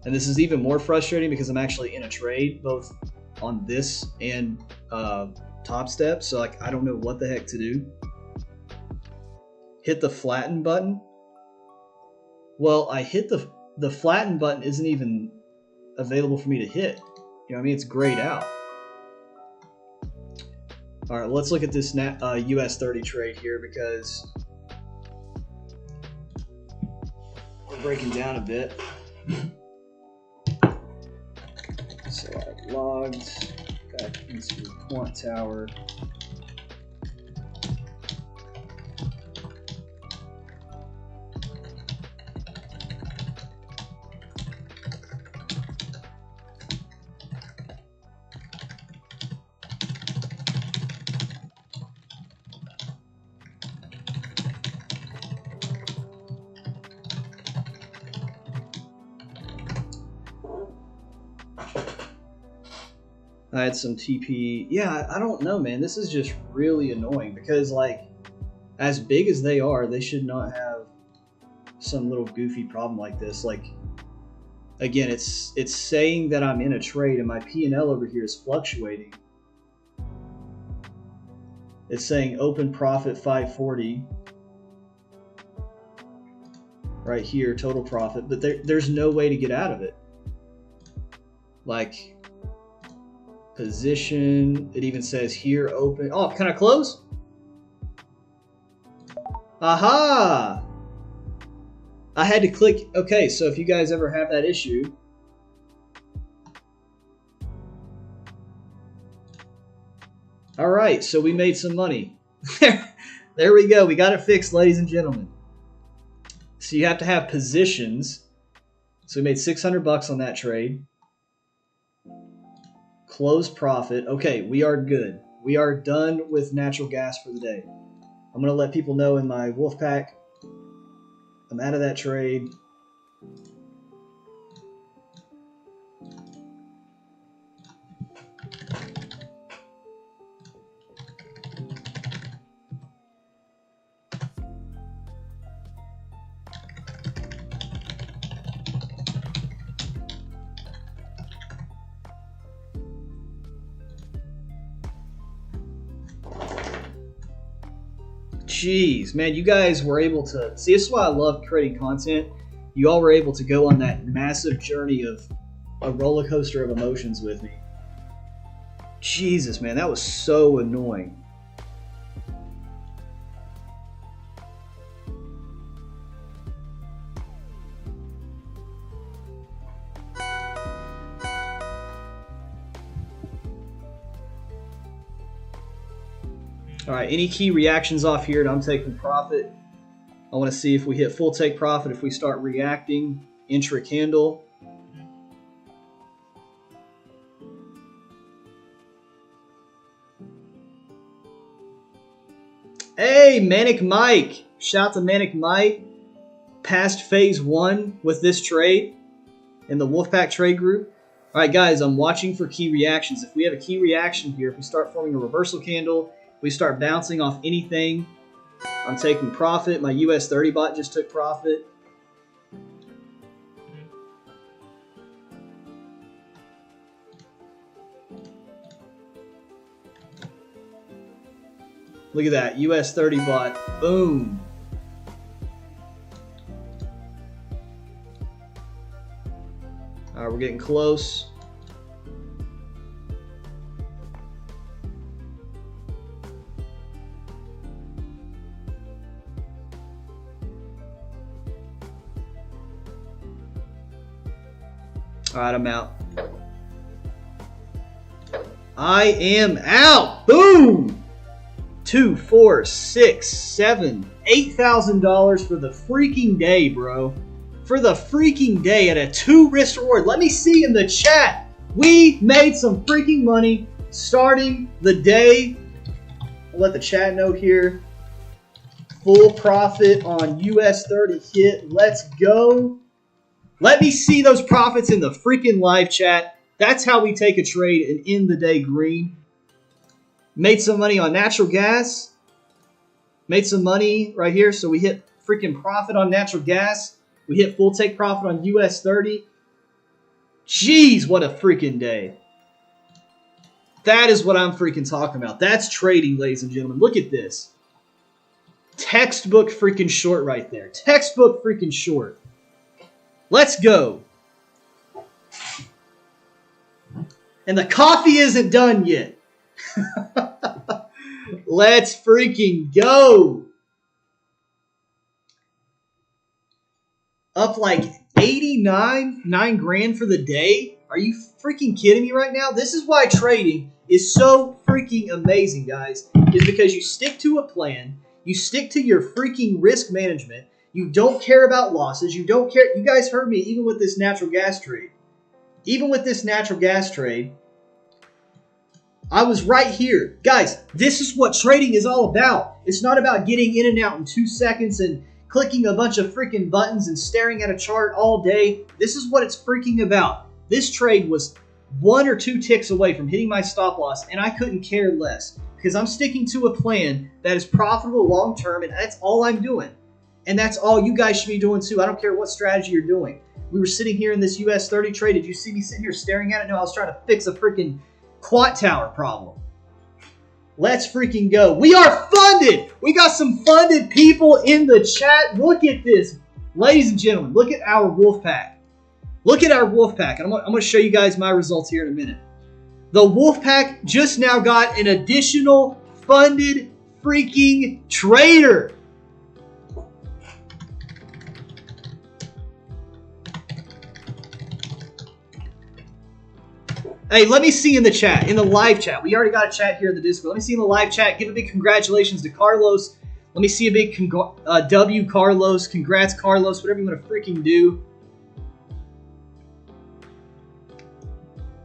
And this is even more frustrating because I'm actually in a trade, both on this and Top Step. So like, I don't know what the heck to do. Hit the flatten button. Well, I hit the flatten button isn't even available for me to hit. You know what I mean? It's grayed out. All right, let's look at this US30 trade here because we're breaking down a bit. So I've logged back into Quant Tower. I had some TP. Yeah, I don't know, man. This is just really annoying because, like, as big as they are, they should not have some little goofy problem like this. Like, again, it's saying that I'm in a trade and my P&L over here is fluctuating. It's saying open profit 540 right here, total profit, but there's no way to get out of it. Like, position, it even says here open. Oh, can I close? Aha! I had to click. Okay, so if you guys ever have that issue, all right, so we made some money. There we go. We got it fixed, ladies and gentlemen. So you have to have positions. So we made $600 on that trade. Close profit. Okay, we are good. We are done with natural gas for the day. I'm going to let people know in my Wolfpack, I'm out of that trade. Jeez, man, you guys were able to see. This is why I love creating content. You all were able to go on that massive journey of a roller coaster of emotions with me. Jesus, man, that was so annoying. All right, any key reactions off here and I'm taking profit. I want to see if we hit full take profit, if we start reacting intra candle. Hey, Manic Mike. Shout out to Manic Mike. Past phase 1 with this trade in the Wolfpack trade group. All right, guys, I'm watching for key reactions. If we have a key reaction here, if we start forming a reversal candle, if we start bouncing off anything, I'm taking profit. My US30 bot just took profit. Look at that, US30 bot, boom. All right, we're getting close. All right, I'm out. I am out. Boom. $2, $4, $6, $7, $8,000 for the freaking day, bro. For the freaking day at a 2 risk reward. Let me see in the chat. We made some freaking money starting the day. I'll let the chat know here. Full profit on US30 hit. Let's go. Let me see those profits in the freaking live chat. That's how we take a trade and end the day green. Made some money on natural gas. Made some money right here. So we hit freaking profit on natural gas. We hit full take profit on US30. Jeez, what a freaking day. That is what I'm freaking talking about. That's trading, ladies and gentlemen. Look at this. Textbook freaking short right there. Textbook freaking short. Let's go. And the coffee isn't done yet. Let's freaking go. Up like 9 grand for the day. Are you freaking kidding me right now? This is why trading is so freaking amazing, guys. Is because you stick to a plan. You stick to your freaking risk management. You don't care about losses. You don't care. You guys heard me even with this natural gas trade. Even with this natural gas trade, I was right here. Guys, this is what trading is all about. It's not about getting in and out in 2 seconds and clicking a bunch of freaking buttons and staring at a chart all day. This is what it's freaking about. This trade was 1 or 2 ticks away from hitting my stop loss, and I couldn't care less because I'm sticking to a plan that is profitable long term, and that's all I'm doing. And that's all you guys should be doing too. I don't care what strategy you're doing. We were sitting here in this US30 trade. Did you see me sitting here staring at it? No, I was trying to fix a freaking quad tower problem. Let's freaking go. We are funded. We got some funded people in the chat. Look at this. Ladies and gentlemen, look at our Wolfpack. Look at our Wolfpack. I'm going to show you guys my results here in a minute. The Wolfpack just now got an additional funded freaking trader. Hey, let me see in the chat, in the live chat. We already got a chat here in the Discord. Let me see in the live chat. Give a big congratulations to Carlos. Let me see a big W, Carlos. Congrats, Carlos. Whatever you want to freaking do.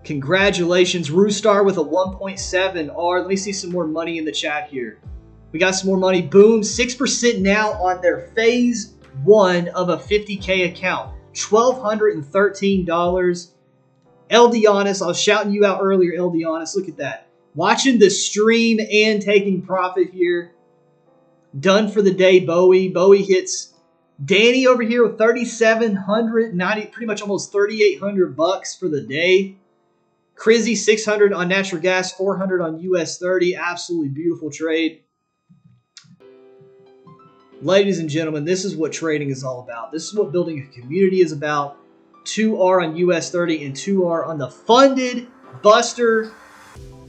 Congratulations. Roostar with a 1.7 R. Let me see some more money in the chat here. We got some more money. Boom. 6% now on their phase 1 of a 50K account. $1,213. Eldianis, I was shouting you out earlier, Eldianis. Look at that. Watching the stream and taking profit here. Done for the day, Bowie. Bowie hits Danny over here with 3,790, pretty much almost 3,800 bucks for the day. Crizzy 600 on natural gas, 400 on US30. Absolutely beautiful trade. Ladies and gentlemen, this is what trading is all about. This is what building a community is about. 2R on US30 and 2R on the funded Buster.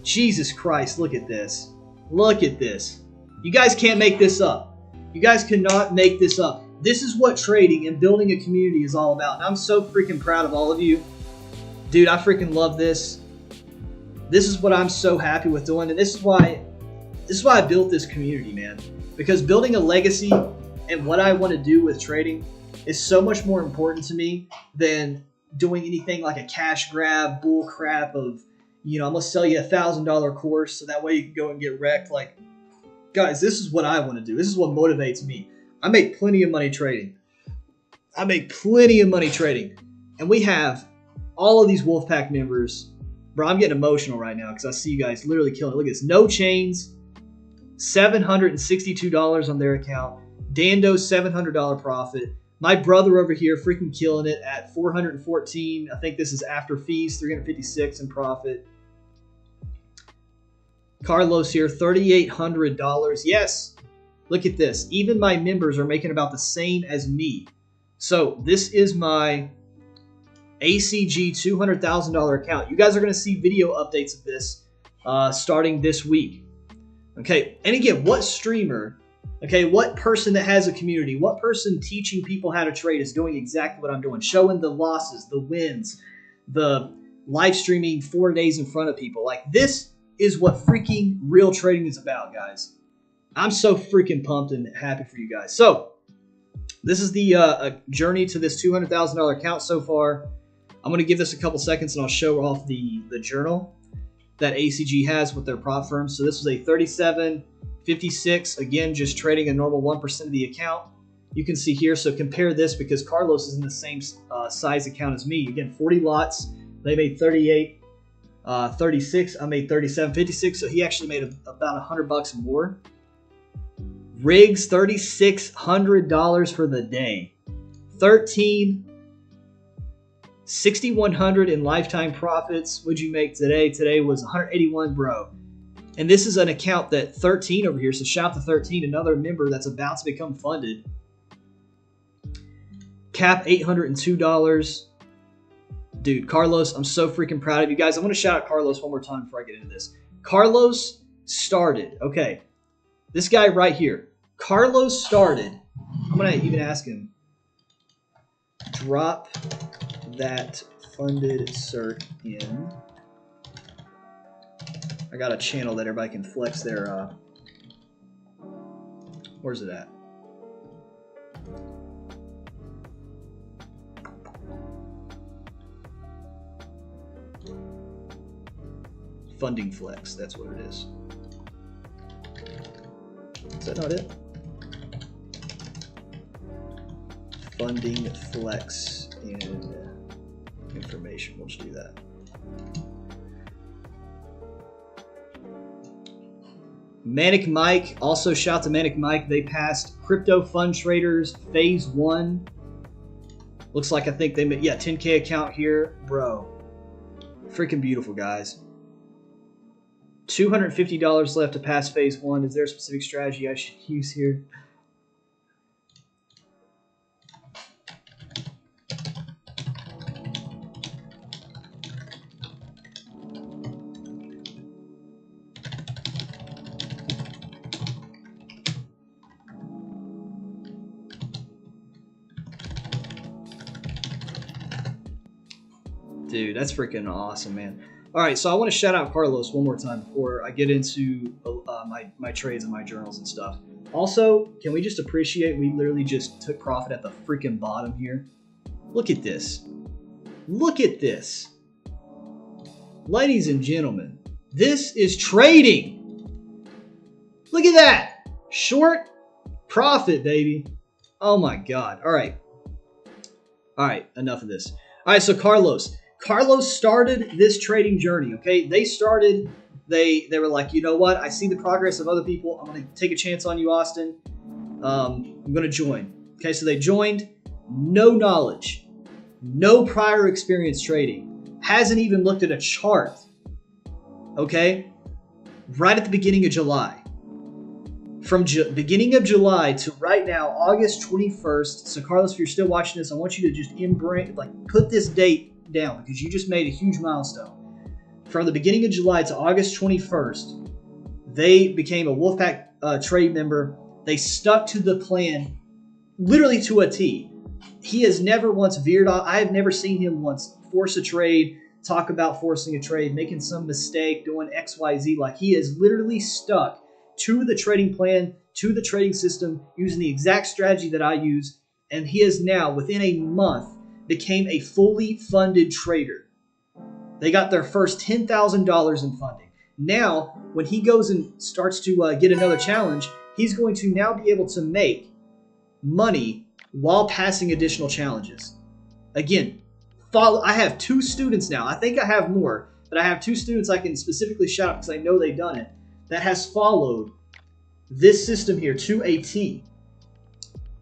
Jesus Christ, look at this. Look at this. You guys can't make this up. You guys cannot make this up. This is what trading and building a community is all about. And I'm so freaking proud of all of you. Dude, I freaking love this. This is what I'm so happy with doing. And this is why This is why I built this community, man. Because building a legacy and what I want to do with trading is so much more important to me than doing anything like a cash grab bull crap of, I'm going to sell you $1,000 course so that way you can go and get wrecked. Like, guys, this is what I want to do. This is what motivates me. I make plenty of money trading. And we have all of these Wolfpack members. Bro, I'm getting emotional right now because I see you guys literally killing it. Look at this. No chains. $762 on their account. Dando, $700 profit. My brother over here freaking killing it at 414. I think this is after fees, 356 in profit. Carlos here, $3,800. Yes, look at this. Even my members are making about the same as me. So this is my ACG $200,000 account. You guys are going to see video updates of this starting this week. Okay, and again, what streamer, what person that has a community, what person teaching people how to trade is doing exactly what I'm doing, showing the losses, the wins, the live streaming 4 days in front of people. Like, this is what freaking real trading is about, guys. I'm so freaking pumped and happy for you guys. So this is the journey to this $200,000 account so far. I'm going to give this a couple seconds and I'll show off the journal that ACG has with their prop firms. So this was a 37.56. Again, just trading a normal 1% of the account. You can see here. So compare this because Carlos is in the same size account as me. Again, 40 lots. They made 38.36. I made 37.56. So he actually made about $100 more. Riggs, $3,600 for the day. 6,100 in lifetime profits. What'd you make today? Today was 181, bro. And this is an account that 13 over here. So shout out to 13, another member that's about to become funded. Cap, $802. Dude, Carlos, I'm so freaking proud of you guys. I want to shout out Carlos one more time before I get into this. Carlos started. Okay, this guy right here. Carlos started. I'm going to even ask him. Drop that funded cert in. I got a channel that everybody can flex their where's it at? Funding flex, that's what it is. Is that not it? Funding flex and information. We'll just do that. Manic Mike, also shout out to Manic Mike. They passed Crypto Fund Traders Phase 1. Looks like I think they made, 10K account here. Bro, freaking beautiful, guys. $250 left to pass Phase 1. Is there a specific strategy I should use here? Dude, that's freaking awesome, man. All right, so I want to shout out Carlos one more time before I get into my trades and my journals and stuff. Also, can we just appreciate we literally just took profit at the freaking bottom here? Look at this. Look at this. Ladies and gentlemen, this is trading. Look at that. Short profit, baby. Oh my God. All right. All right, enough of this. All right, so Carlos started this trading journey, okay? They were like, you know what? I see the progress of other people. I'm going to take a chance on you, Austin. I'm going to join. Okay, so they joined. No knowledge. No prior experience trading. Hasn't even looked at a chart. Okay? Right at the beginning of July. From beginning of July to right now, August 21st. So Carlos, if you're still watching this, I want you to just put this date down because you just made a huge milestone. From the beginning of July to August 21st, they became a Wolfpack trade member. They stuck to the plan literally to a T. He has never once veered off. I have never seen him once force a trade, talk about forcing a trade, making some mistake, doing XYZ. Like, he is literally stuck to the trading plan, to the trading system, using the exact strategy that I use. And he has now, within a month, became a fully funded trader. They got their first $10,000 in funding. Now, when he goes and starts to get another challenge, he's going to now be able to make money while passing additional challenges. Again, I have 2 students now. I think I have more, but I have 2 students I can specifically shout out because I know they've done it, that has followed this system here to a T.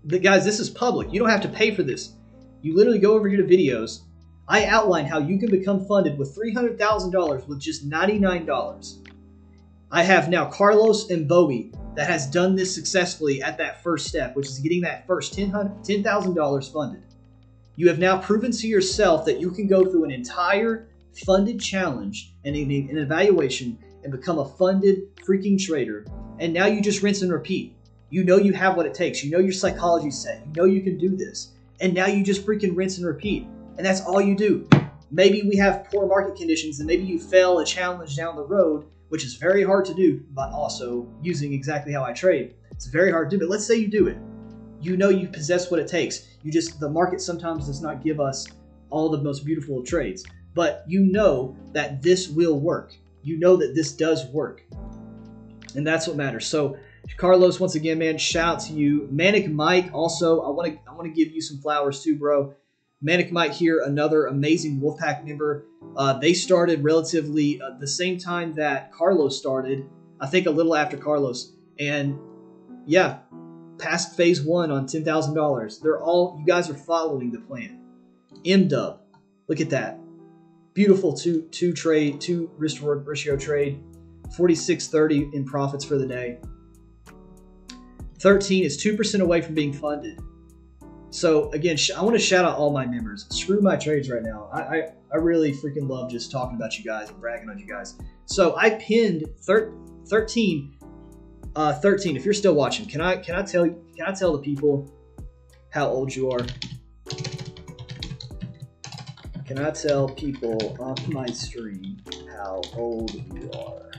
Guys, this is public. You don't have to pay for this. You literally go over here to videos. I outline how you can become funded with $300,000 with just $99. I have now Carlos and Bowie that has done this successfully at that first step, which is getting that first $10,000 funded. You have now proven to yourself that you can go through an entire funded challenge and an evaluation and become a funded freaking trader. And now you just rinse and repeat. You know you have what it takes. You know your psychology set. You know you can do this. And now you just freaking rinse and repeat. And that's all you do. Maybe we have poor market conditions and maybe you fail a challenge down the road, which is very hard to do, but also using exactly how I trade. It's very hard to do, but let's say you do it. You know you possess what it takes. The market sometimes does not give us all the most beautiful of trades, but you know that this will work. You know that this does work. And that's what matters. So Carlos, once again, man, shout out to you. Manic Mike, also, I want to give you some flowers too, bro. Manic Mike here, another amazing Wolfpack member. They started relatively the same time that Carlos started, I think a little after Carlos. And yeah, passed phase 1 on $10,000. You guys are following the plan. M-Dub, look at that. Beautiful two risk reward ratio trade. 46.30 in profits for the day. 13 is 2% away from being funded. So again, I want to shout out all my members. Screw my trades right now. I really freaking love just talking about you guys and bragging on you guys. So I pinned 13. If you're still watching, can I tell the people how old you are? Can I tell people on my stream how old you are?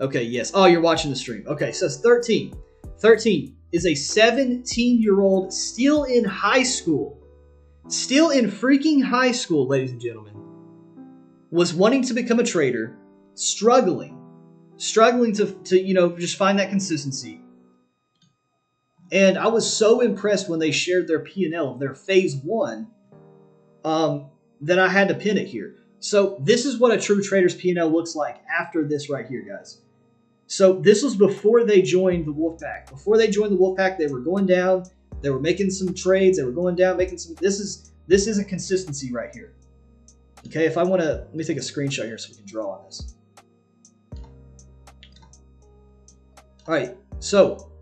Okay, yes. Oh, you're watching the stream. Okay, so it's 13. 13 is a 17-year-old still in high school. Still in freaking high school, ladies and gentlemen. Was wanting to become a trader, struggling to just find that consistency. And I was so impressed when they shared their P&L of their phase 1 that I had to pin it here. So this is what a true trader's P&L looks like after this right here, guys. So this was before they joined the Wolfpack. Before they joined the Wolfpack, they were going down. They were making some trades. They were going down, making some. This is a consistency right here. Okay, if I want to, let me take a screenshot here so we can draw on this. All right, so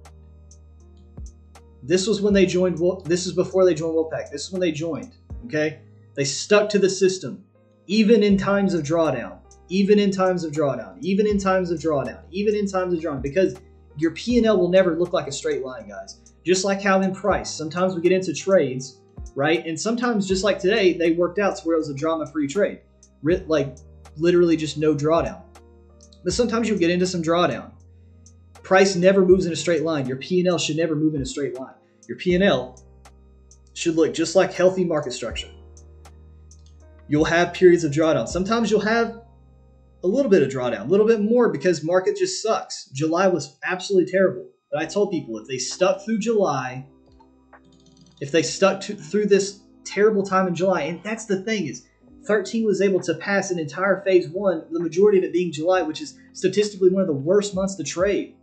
this was when they joined. This is before they joined Wolfpack. This is when they joined. Okay, they stuck to the system, even in times of drawdown. Even in times of drawdown, even in times of drawdown, even in times of drawdown, because your P&L will never look like a straight line, guys. Just like how in price, sometimes we get into trades, right? And sometimes, just like today, they worked out to where it was a drama-free trade, like literally just no drawdown. But sometimes you'll get into some drawdown. Price never moves in a straight line. Your P&L should never move in a straight line. Your P&L should look just like healthy market structure. You'll have periods of drawdown. Sometimes you'll have a little bit of drawdown, a little bit more because market just sucks. July was absolutely terrible. But I told people if they stuck through July, if they stuck through this terrible time in July, and that's the thing is 13 was able to pass an entire phase 1, the majority of it being July, which is statistically one of the worst months to trade.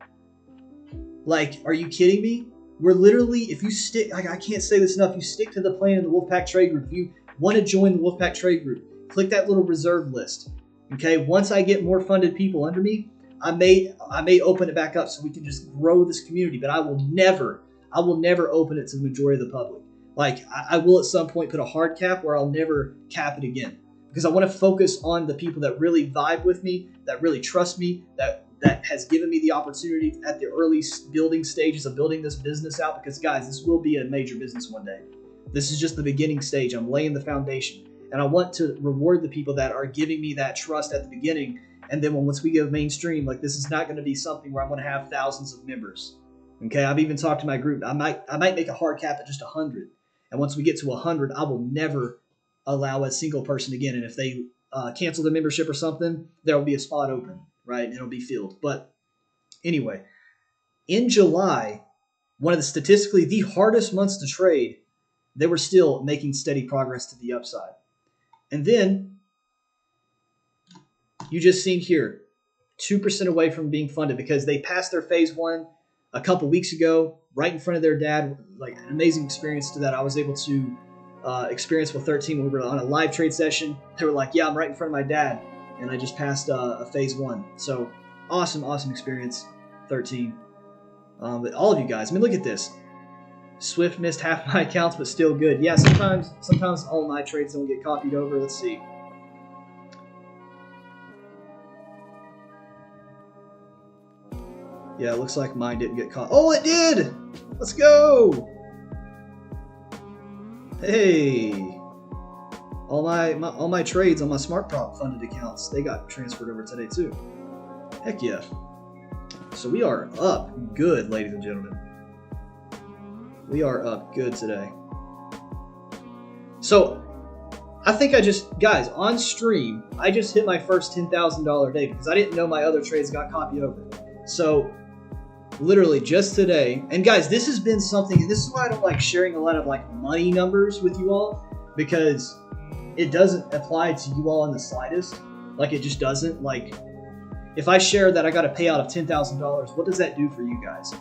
Like, are you kidding me? We're literally, if you stick, I can't say this enough, you stick to the plan in the Wolfpack Trade Group. If you want to join the Wolfpack Trade Group, click that little reserve list. Okay, once I get more funded people under me, I may open it back up so we can just grow this community. But I will never open it to the majority of the public. Like I will at some point put a hard cap where I'll never cap it again because I want to focus on the people that really vibe with me, that really trust me, that has given me the opportunity at the early building stages of building this business out. Because guys, this will be a major business one day. This is just the beginning stage. I'm laying the foundation. And I want to reward the people that are giving me that trust at the beginning And then once we go mainstream, like this is not going to be something where I'm going to have thousands of members. Okay, I've even talked to my group. I might make a hard cap at just 100. And once we get to 100, I will never allow a single person again. And if they cancel the membership or something, there will be a spot open, right? And it'll be filled. But anyway, in July, one of the statistically the hardest months to trade, they were still making steady progress to the upside. And then you just seen here, 2% away from being funded because they passed their phase one a couple weeks ago, right in front of their dad. Like an amazing experience to that. I was able to experience with 13 when we were on a live trade session. They were like, yeah, I'm right in front of my dad. And I just passed a phase one. So awesome experience, 13. But all of you guys, I mean, look at this. Swift missed half my accounts, but still good. Yeah, sometimes all my trades don't get copied over. Let's see. Yeah, it looks like mine didn't get caught. Oh, it did! Let's go! Hey! All my trades on my Smart Prop funded accounts, they got transferred over today too. Heck yeah. So we are up good, ladies and gentlemen. We are up good today. So, I think guys, on stream, I just hit my first $10,000 day because I didn't know my other trades got copied over. So, literally just today, and guys, this has been something, and this is why I don't like sharing a lot of like money numbers with you all, because it doesn't apply to you all in the slightest. Like it just doesn't. Like if I share that I got a payout of $10,000, what does that do for you guys?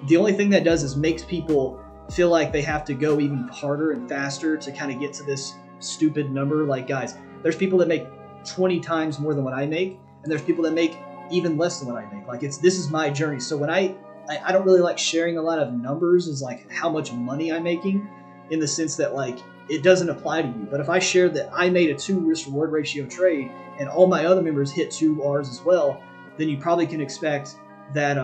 The only thing that does is makes people feel like they have to go even harder and faster to kind of get to this stupid number. Like guys, there's people that make 20 times more than what I make, and there's people that make even less than what I make. Like this is my journey. So when I don't really like sharing a lot of numbers is like how much money I'm making, in the sense that like it doesn't apply to you. But if I share that I made a 2 risk reward ratio trade and all my other members hit 2 R's as well, then you probably can expect that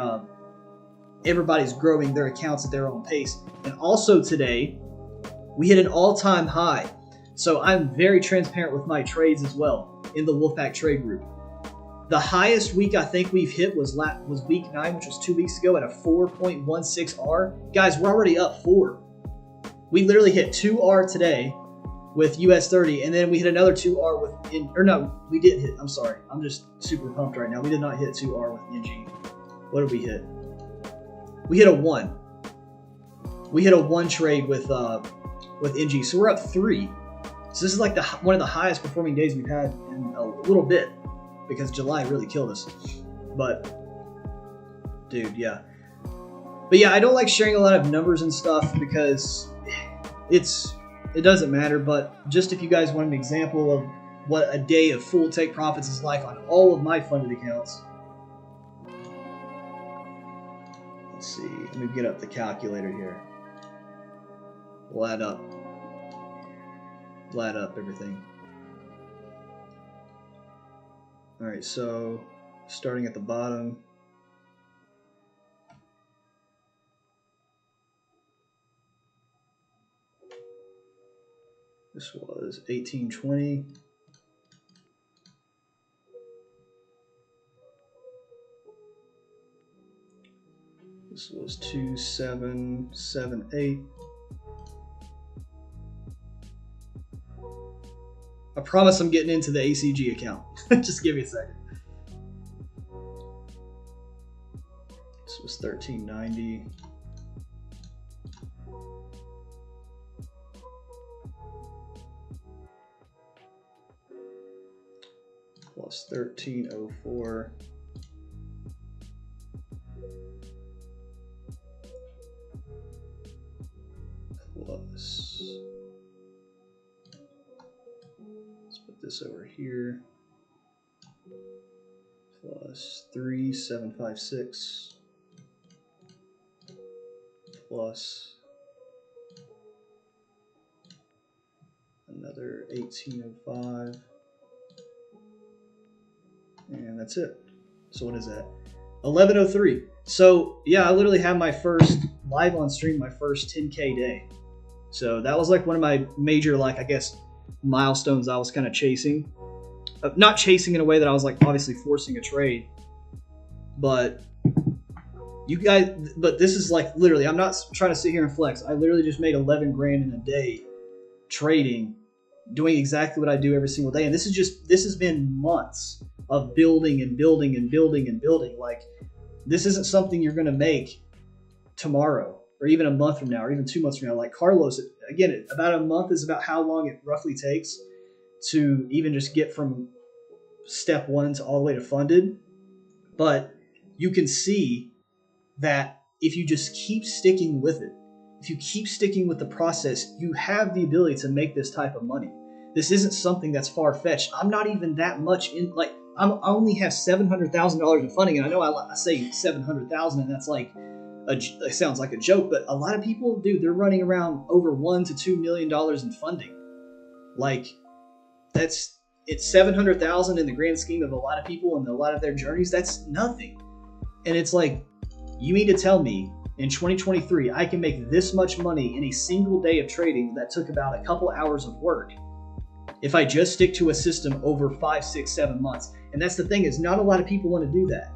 everybody's growing their accounts at their own pace. And also today we hit an all-time high. So I'm very transparent with my trades as well in the Wolfpack trade group. The highest week I think we've hit was week 9, which was 2 weeks ago, at a 4.16 R. Guys, we're already up 4. We literally hit 2 R today with US30, and then we hit another 2 R we didn't hit. I'm sorry. I'm just super pumped right now. We did not hit 2 R with NG. What did we hit? We hit a 1. We hit a 1 trade with NG, so we're up 3. So this is like one of the highest performing days we've had in a little bit, because July really killed us. But dude, yeah. But yeah, I don't like sharing a lot of numbers and stuff because it doesn't matter. But just if you guys want an example of what a day of full take profits is like on all of my funded accounts. Let's see, let me get up the calculator here. We'll add up everything. All right, so starting at the bottom. This was 1820. This was 2778. I promise I'm getting into the ACG account. Just give me a second. This was 1390. Plus 1304. Plus, let's put this over here, plus 3756, plus another 1805, and that's it. So what is that? 1103. So yeah, I literally had my first live on stream, my first 10K day. So that was like one of my major, like, I guess, milestones I was kind of chasing. not chasing in a way that I was like obviously forcing a trade, but you guys, but this is like literally, I'm not trying to sit here and flex. I literally just made 11 grand in a day trading, doing exactly what I do every single day. And this has been months of building and building and building and building. Like, this isn't something you're going to make tomorrow or even a month from now or even 2 months from now. Like Carlos, again, about a month is about how long it roughly takes to even just get from step one to all the way to funded. But you can see that if you just keep sticking with it, if you keep sticking with the process, you have the ability to make this type of money. This isn't something that's far-fetched. I'm not even that much in, like, I only have $700,000 in funding, and I know I say 700,000, and that's like, it sounds like a joke, but a lot of people, dude, they're running around over $1 to $2 million in funding. Like, it's 700,000 in the grand scheme of a lot of people and a lot of their journeys. That's nothing. And it's like, you mean to tell me in 2023 I can make this much money in a single day of trading that took about a couple hours of work if I just stick to a system over 5, 6, 7 months? And that's the thing, is not a lot of people want to do that.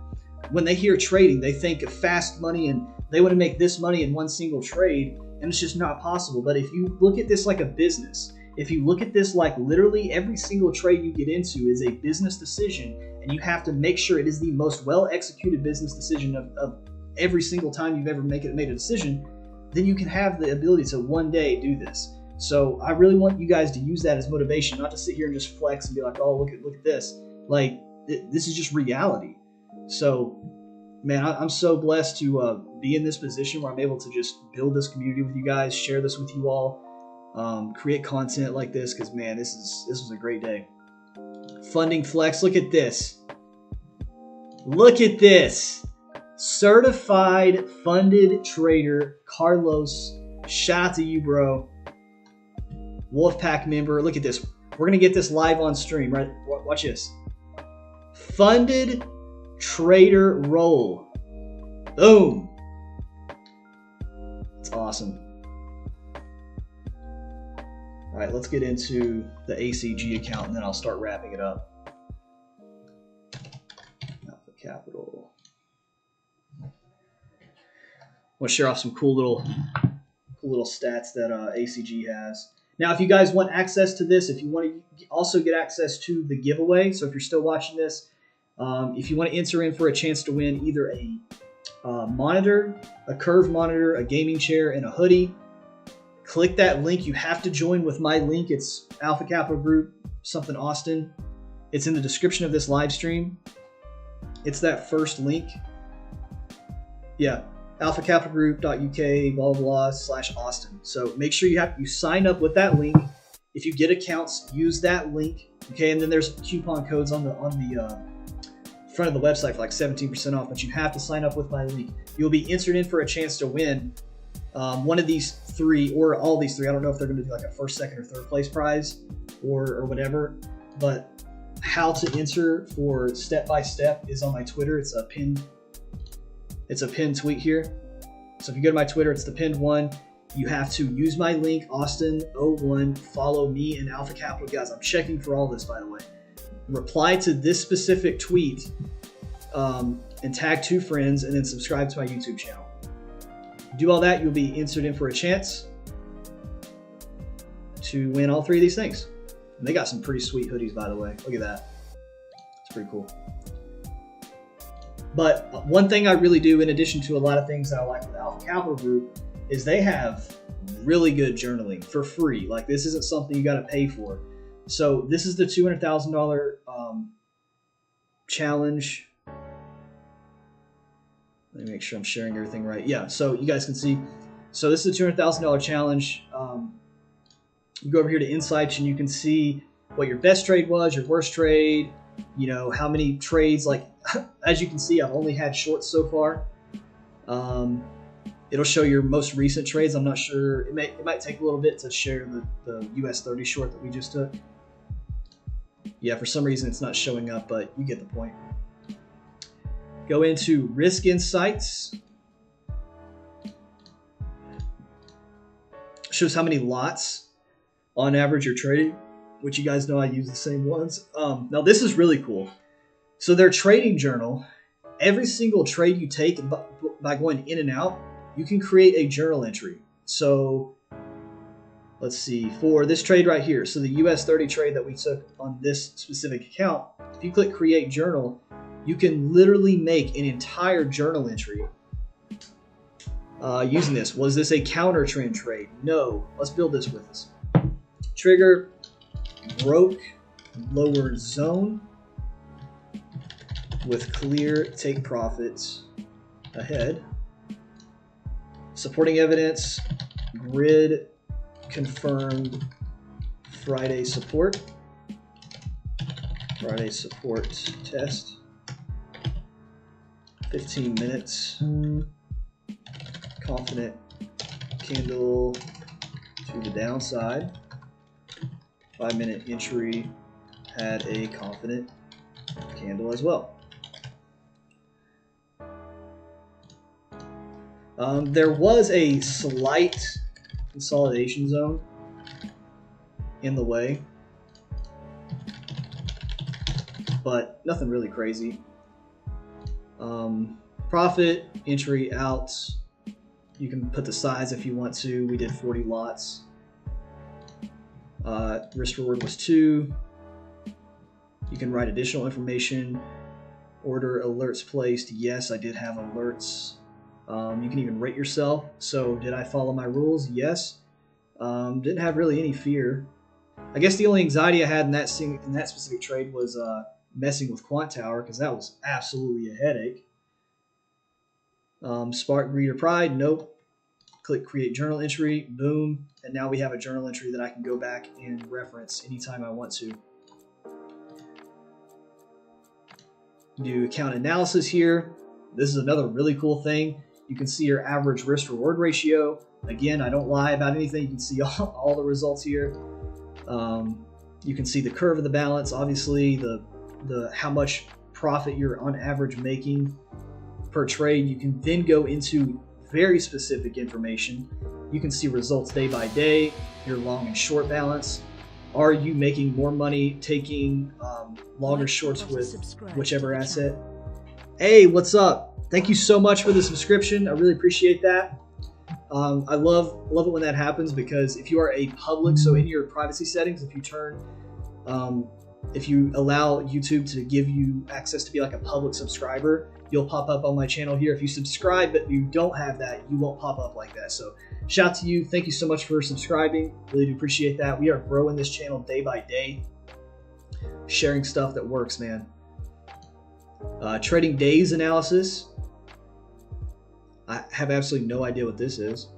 When they hear trading, they think of fast money and they want to make this money in one single trade, and it's just not possible. But if you look at this like a business, if you look at this like literally every single trade you get into is a business decision, and you have to make sure it is the most well-executed business decision of every single time you've ever made a decision, then you can have the ability to one day do this. So I really want you guys to use that as motivation, not to sit here and just flex and be like, oh, look at this. Like, this is just reality. So, man, I'm so blessed to be in this position where I'm able to just build this community with you guys, share this with you all, create content like this, because, man, this was a great day. Funding flex, look at this. Look at this. Certified funded trader Carlos. Shout out to you, bro. Wolfpack member. Look at this. We're going to get this live on stream, right? Watch this. Funded trader roll. Boom. It's awesome. All right, let's get into the ACG account, and then I'll start wrapping it up. Alpha Capital. I want to share off some cool little stats that ACG has. Now, if you guys want access to this, if you want to also get access to the giveaway, so if you're still watching this, if you want to enter in for a chance to win either a monitor, a curve monitor, a gaming chair, and a hoodie, click that link. You have to join with my link. It's Alpha Capital Group, something Austin. It's in the description of this live stream. It's that first link. Yeah. alphacapitalgroup.uk blah blah /Austin. So make sure you sign up with that link. If you get accounts, use that link. Okay, and then there's coupon codes on the front of the website for like 17% off. But you have to sign up with my link. You'll be entered in for a chance to win one of these three or all these three. I don't know if they're going to do like a first, second, or third place prize or whatever. But how to enter for step by step is on my Twitter. It's a pinned tweet here. So if you go to my Twitter, it's the pinned one. You have to use my link, Austin01, follow me and Alpha Capital. Guys, I'm checking for all this, by the way. Reply to this specific tweet and tag 2 friends, and then subscribe to my YouTube channel. Do all that, you'll be entered in for a chance to win all 3 of these things. And they got some pretty sweet hoodies, by the way. Look at that. It's pretty cool. But one thing I really do, in addition to a lot of things that I like with Alpha Capital Group, is they have really good journaling for free. Like, this isn't something you got to pay for. So this is the $200,000 challenge. Let me make sure I'm sharing everything right. Yeah, so you guys can see. So this is the $200,000 challenge. You go over here to Insights, and you can see what your best trade was, your worst trade, you know, how many trades. Like, as you can see, I've only had shorts so far. It'll show your most recent trades. I'm not sure. It might take a little bit to share the US30 short that we just took. Yeah, for some reason it's not showing up, but you get the point. Go into Risk Insights. Shows how many lots on average you're trading which you guys know I use the same ones. Now this is really cool. So their trading journal, every single trade you take by going in and out, you can create a journal entry. So let's see, for this trade right here, so the US30 trade that we took on this specific account, if you click create journal, you can literally make an entire journal entry using this. Was this a counter trend trade? No. Let's build this with us. Trigger, broke lower zone with clear take profits ahead. Supporting evidence, grid confirmed Friday support. Friday support test. 15 minutes. Confident candle to the downside. 5-minute entry had a confident candle as well. There was a slight consolidation zone in the way, but nothing really crazy. Profit entry out. You can put the size if you want to. We did 40 lots. Risk reward was 2. You can write additional information. Order alerts placed. Yes, I did have alerts. You can even rate yourself. So did I follow my rules? Yes. Didn't have really any fear. I guess the only anxiety I had in that specific trade was messing with Quant Tower, because that was absolutely a headache. Spark, greed, or pride? Nope. Click create journal entry. Boom. And now we have a journal entry that I can go back and reference anytime I want to. Do account analysis here. This is another really cool thing. You can see your average risk reward ratio. Again, I don't lie about anything. You can see all the results here. You can see the curve of the balance. Obviously, the how much profit you're on average making per trade. You can then go into very specific information. You can see results day by day, your long and short balance. Are you making more money taking longer shorts with whichever asset? Hey, what's up? Thank you so much for the subscription. I really appreciate that. I love it when that happens, because if you are a public, so in your privacy settings, if you allow YouTube to give you access to be like a public subscriber, you'll pop up on my channel here. If you subscribe but you don't have that, you won't pop up like that. So shout out to you. Thank you so much for subscribing. Really do appreciate that. We are growing this channel day by day, sharing stuff that works, man. Trading days analysis. I have absolutely no idea what this is.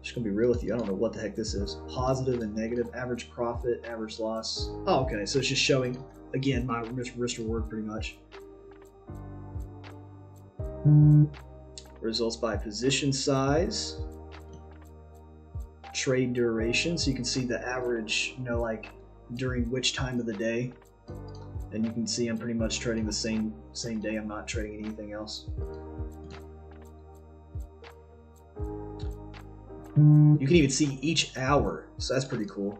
Just gonna be real with you. I don't know what the heck this is. Positive and negative, average profit, average loss. Oh, okay. So it's just showing, again, my risk reward pretty much. Results by position size. Trade duration. So you can see the average, like during which time of the day. And you can see I'm pretty much trading the same day. I'm not trading anything else. You can even see each hour, so that's pretty cool.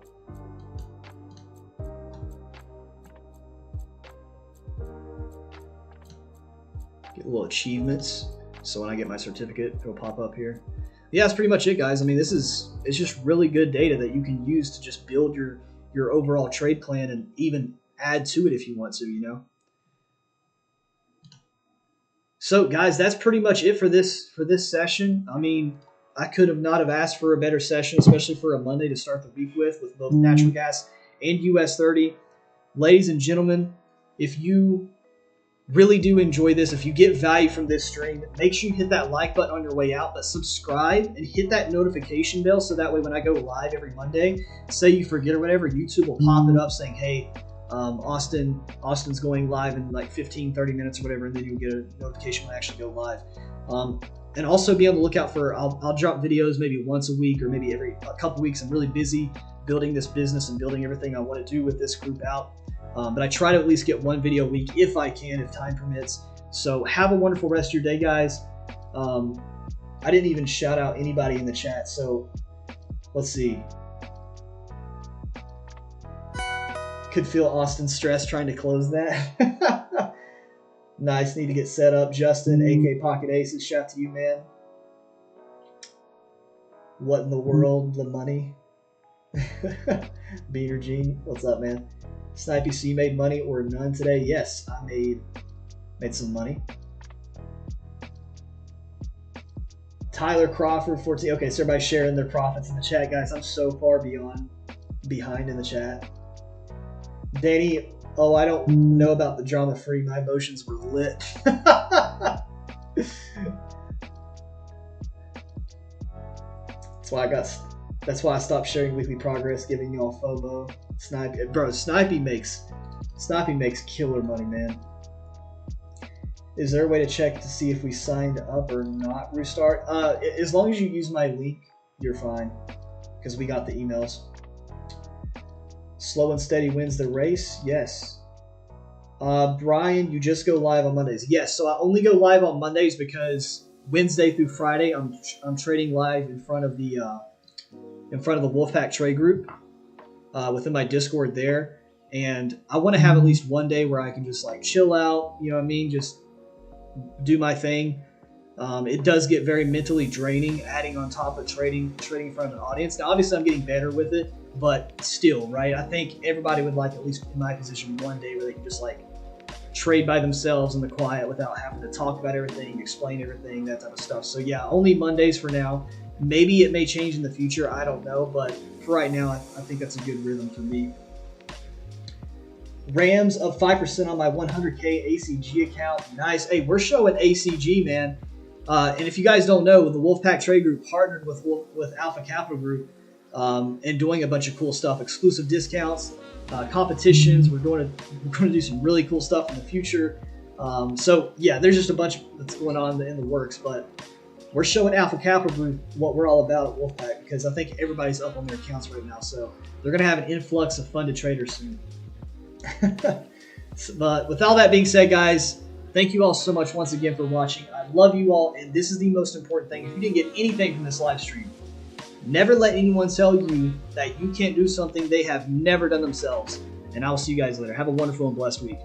Get little achievements, so when I get my certificate, it'll pop up here. Yeah, that's pretty much it, guys. I mean, it's just really good data that you can use to just build your overall trade plan and even add to it if you want to, So, guys, that's pretty much it for this session. I mean, I could have not have asked for a better session, especially for a Monday to start the week with both natural gas and US30. Ladies and gentlemen, if you really do enjoy this, if you get value from this stream, make sure you hit that like button on your way out, but subscribe and hit that notification bell so that way when I go live every Monday, say you forget or whatever, YouTube will pop it up saying, hey, Austin's going live in like 15-30 minutes or whatever, and then you'll get a notification when I actually go live. And also be on the lookout for, I'll drop videos maybe once a week or maybe every couple weeks. I'm really busy building this business and building everything I want to do with this group out. But I try to at least get one video a week if I can, if time permits. So have a wonderful rest of your day, guys. I didn't even shout out anybody in the chat. So let's see. Could feel Austin's stress trying to close that. Nice. Need to get set up. Justin, AK Pocket Aces. Shout out to you, man. What in the world? The money. Beater Gene. What's up, man? Snipey, so you made money or none today? Yes, I made some money. Tyler Crawford, 14. Okay, so everybody's sharing their profits in the chat, guys. I'm so far behind in the chat. Danny, oh, I don't know about the drama free. My emotions were lit. That's why I stopped sharing weekly progress, giving y'all FOMO. Snipey makes killer money, man. Is there a way to check to see if we signed up or not? Restart. As long as you use my link, you're fine, because we got the emails. Slow and steady wins the race. Yes. Brian, you just go live on Mondays. Yes. So I only go live on Mondays because Wednesday through Friday I'm trading live in front of the Wolfpack trade group within my Discord there, and I want to have at least one day where I can just like chill out. You know what I mean? Just do my thing. It does get very mentally draining adding on top of trading in front of an audience. Now, obviously, I'm getting better with it, but still, right? I think everybody would like, at least in my position, one day where they can just like trade by themselves in the quiet without having to talk about everything, explain everything, that type of stuff. So yeah, only Mondays for now. Maybe it may change in the future. I don't know, but for right now, I think that's a good rhythm for me. Rams up 5% on my 100K ACG account. Nice. Hey, we're showing ACG, man. And if you guys don't know, the Wolfpack Trade Group partnered with Alpha Capital Group and doing a bunch of cool stuff, exclusive discounts, competitions. We're going to do some really cool stuff in the future. So yeah, there's just a bunch that's going on in the works, but we're showing Alpha Capital Group what we're all about at Wolfpack, because I think everybody's up on their accounts right now. So they're going to have an influx of funded traders soon. But with all that being said, guys, thank you all so much once again for watching. I love you all, and this is the most important thing. If you didn't get anything from this live stream, never let anyone tell you that you can't do something they have never done themselves. And I will see you guys later. Have a wonderful and blessed week.